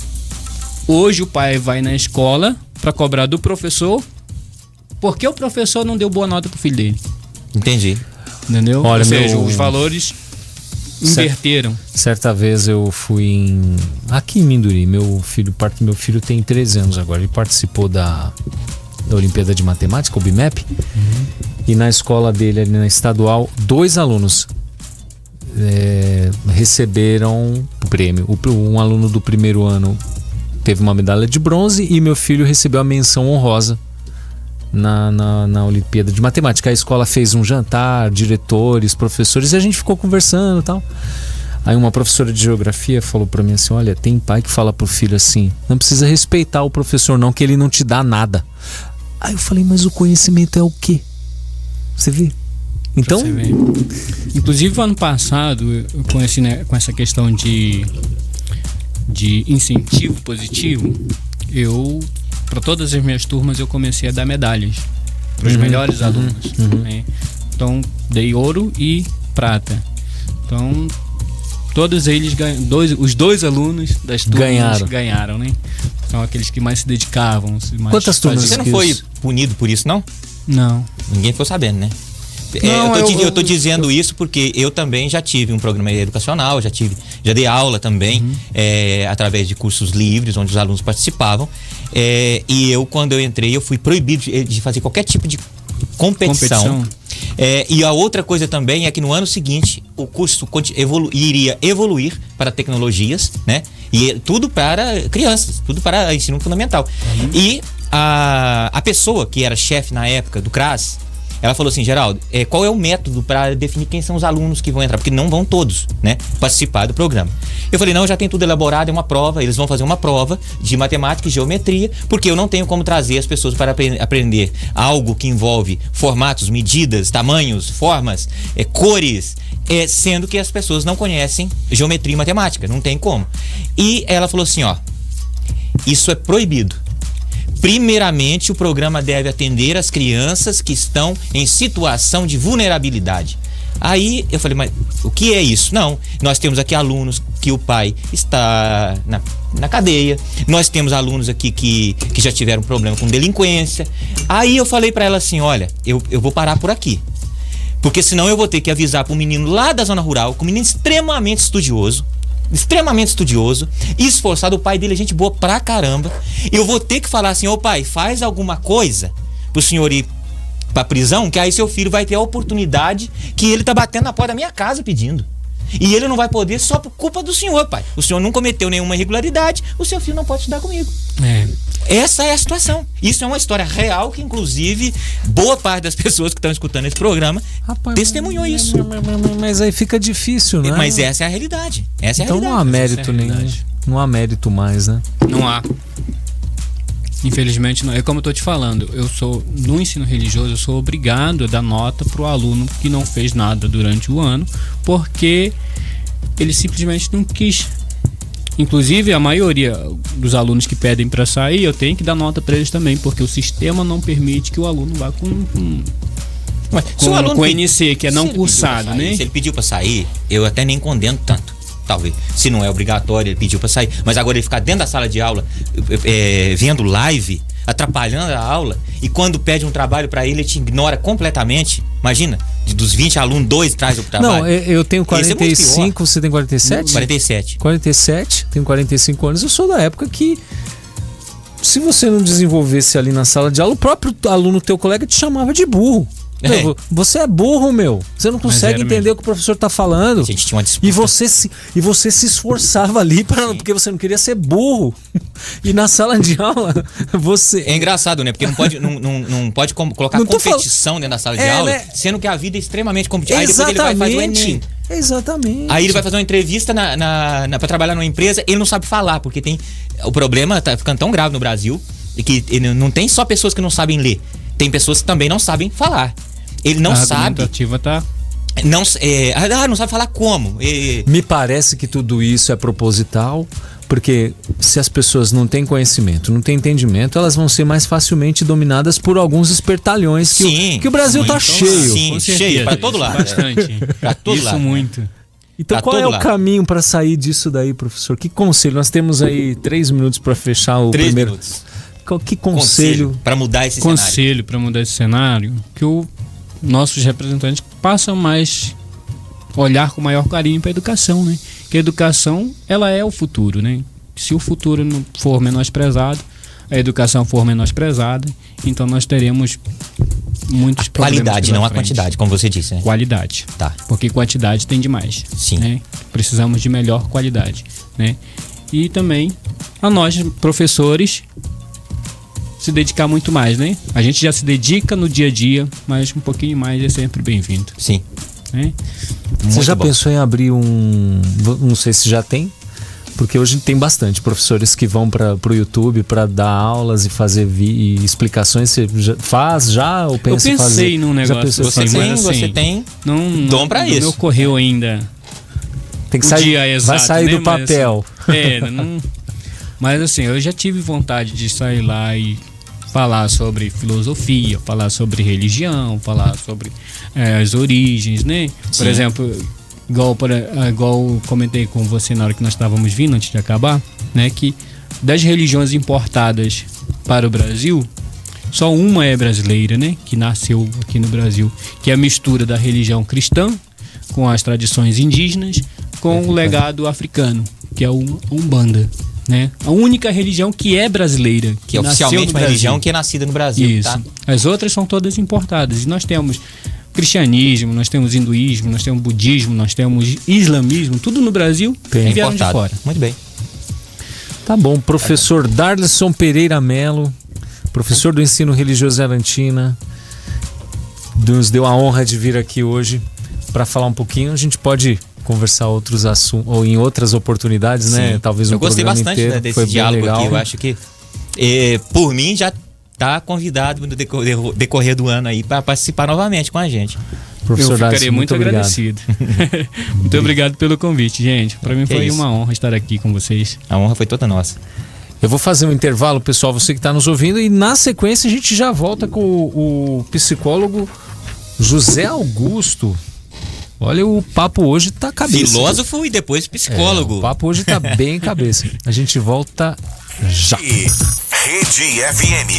Hoje o pai vai na escola para cobrar do professor porque o professor não deu boa nota pro filho dele. Entendi. Entendeu? Olha, Ou seja, meu- os valores inverteram. Certa vez eu fui aqui em Minduri, meu filho tem 13 anos agora, ele participou da Olimpíada de Matemática, o BIMEP, e na escola dele, ali na estadual, 2 alunos receberam o prêmio. Um aluno do primeiro ano teve uma medalha de bronze e meu filho recebeu a menção honrosa na Olimpíada de Matemática. A escola fez um jantar, diretores, professores, e a gente ficou conversando e tal. Aí uma professora de geografia falou pra mim assim, olha, tem pai que fala pro filho assim, não precisa respeitar o professor não, que ele não te dá nada. Aí eu falei, mas o conhecimento é o quê? Você vê? Então, Você vê. Inclusive, ano passado, com essa questão de incentivo positivo, para todas as minhas turmas, eu comecei a dar medalhas para os melhores alunos. Né? Então, dei ouro e prata. Então, todos eles os 2 alunos das turmas ganharam, né? São aqueles que mais se dedicavam. Quantas turmas? Você não foi punido por isso, não? Não. Ninguém ficou sabendo, né? Não, eu tô dizendo isso porque eu também já tive um programa educacional, já dei aula também, através de cursos livres, onde os alunos participavam. E quando eu entrei, eu fui proibido de fazer qualquer tipo de competição. E a outra coisa também é que no ano seguinte o curso iria evoluir para tecnologias, né? E tudo para crianças, tudo para ensino fundamental. E a pessoa que era chefe na época do CRAS, ela falou assim, Geraldo, qual é o método para definir quem são os alunos que vão entrar? Porque não vão todos, né, participar do programa. Eu falei, não, já tem tudo elaborado, é uma prova, eles vão fazer uma prova de matemática e geometria, porque eu não tenho como trazer as pessoas para aprender algo que envolve formatos, medidas, tamanhos, formas, cores, sendo que as pessoas não conhecem geometria e matemática, não tem como. E ela falou assim, ó, isso é proibido. Primeiramente, o programa deve atender as crianças que estão em situação de vulnerabilidade. Aí eu falei, mas o que é isso? Não, nós temos aqui alunos que o pai está na cadeia, nós temos alunos aqui que já tiveram problema com delinquência. Aí eu falei para ela assim, olha, eu vou parar por aqui. Porque senão eu vou ter que avisar para um menino lá da zona rural, com um menino extremamente estudioso, e esforçado, o pai dele é gente boa pra caramba. Eu vou ter que falar assim, ô pai, faz alguma coisa pro senhor ir pra prisão, que aí seu filho vai ter a oportunidade que ele tá batendo na porta da minha casa pedindo. E ele não vai poder só por culpa do senhor, pai. O senhor não cometeu nenhuma irregularidade, o seu filho não pode estudar comigo. Essa é a situação. Isso é uma história real que, inclusive, boa parte das pessoas que estão escutando esse programa testemunhou isso. Mas aí fica difícil, né? Mas essa é a realidade. Essa é a então realidade. não há mérito nenhum. Não há mérito mais, né? Não há. Infelizmente não. É como eu tô te falando, no ensino religioso, eu sou obrigado a dar nota pro aluno que não fez nada durante o ano, porque ele simplesmente não quis. Inclusive, a maioria dos alunos que pedem para sair, eu tenho que dar nota para eles também, porque o sistema não permite que o aluno vá com NC, que é não cursado, né? Se ele pediu para sair, eu até nem condeno tanto. Talvez, se não é obrigatório, ele pediu para sair. Mas agora ele ficar dentro da sala de aula, vendo live, atrapalhando a aula, e quando pede um trabalho para ele te ignora completamente. Imagina, dos 20 alunos, 2 traz o trabalho. Não, eu tenho 45, você tem 47? 47. 47, tenho 45 anos. Eu sou da época que, se você não desenvolvesse ali na sala de aula, o próprio aluno, teu colega, te chamava de burro. Você é burro, meu. Você não consegue entender o que o professor tá falando. A gente tinha uma disputa. E você se esforçava ali porque você não queria ser burro. E na sala de aula, você... É engraçado, né? Porque não pode colocar competição dentro da sala de aula, né? Sendo que a vida é extremamente competitiva. Aí depois ele vai fazer o Enem. Exatamente. Aí ele vai fazer uma entrevista pra trabalhar numa empresa, ele não sabe falar, porque o problema tá ficando tão grave no Brasil, que não tem só pessoas que não sabem ler. Tem pessoas que também não sabem falar. Ele não sabe. Não sabe falar como. Me parece que tudo isso é proposital, porque se as pessoas não têm conhecimento, não têm entendimento, elas vão ser mais facilmente dominadas por alguns espertalhões que o Brasil tá cheio. Sim, cheio, para todo lado. Bastante. Para todo lado. Isso muito. Então qual é o caminho para sair disso daí, professor? Que conselho? Nós temos aí 3 minutos para fechar o 3 primeiro... minutos. Que conselho para mudar esse cenário? Conselho para mudar esse cenário, que nossos representantes passam mais olhar com maior carinho para a educação, né? Que a educação, ela é o futuro, né? Se o futuro não for menosprezado, a educação for menosprezada, então nós teremos muitos problemas. Qualidade, não a quantidade, como você disse, né? Qualidade. Tá. Porque quantidade tem demais. Sim. Né? Precisamos de melhor qualidade, né? E também a nós, professores, se dedicar muito mais, né? A gente já se dedica no dia a dia, mas um pouquinho mais é sempre bem-vindo. Sim. Né? Você já pensou em abrir não sei se já tem, porque hoje tem bastante professores que vão para o YouTube para dar aulas e fazer explicações. Você faz já ou pensa em fazer? Eu pensei num negócio. Você tem dom para isso. Não ocorreu ainda. Tem que sair, vai sair do papel. Mas assim, eu já tive vontade de sair lá e falar sobre filosofia, falar sobre religião, falar sobre as origens, né? Sim. Por exemplo, igual comentei com você na hora que nós estávamos vindo, antes de acabar, né? Que das religiões importadas para o Brasil, só uma é brasileira, né? Que nasceu aqui no Brasil, que é a mistura da religião cristã com as tradições indígenas, com o legado africano, que é o Umbanda. Né? A única religião que é brasileira, que é oficialmente uma religião que é nascida no Brasil. Isso. Tá? As outras são todas importadas. E nós temos cristianismo, nós temos hinduísmo, nós temos budismo, nós temos islamismo, tudo no Brasil vieram de fora. Muito bem. Tá bom, professor Darlison Pereira Melo, professor do ensino religioso Arantina, nos deu a honra de vir aqui hoje para falar um pouquinho. A gente pode conversar outros assuntos ou em outras oportunidades, né? Sim. Talvez eu gostei bastante, né, desse diálogo aqui. Eu acho que por mim já tá convidado no decorrer do ano aí para participar novamente com a gente. Professor eu ficarei muito agradecido. Muito obrigado pelo convite, gente. Para mim foi uma honra estar aqui com vocês. A honra foi toda nossa. Eu vou fazer um intervalo, pessoal, você que está nos ouvindo, e na sequência a gente já volta com o psicólogo José Augusto. Olha, o papo hoje tá cabeça. Filósofo e depois psicólogo. O papo hoje tá bem cabeça. A gente volta já. Rede FM.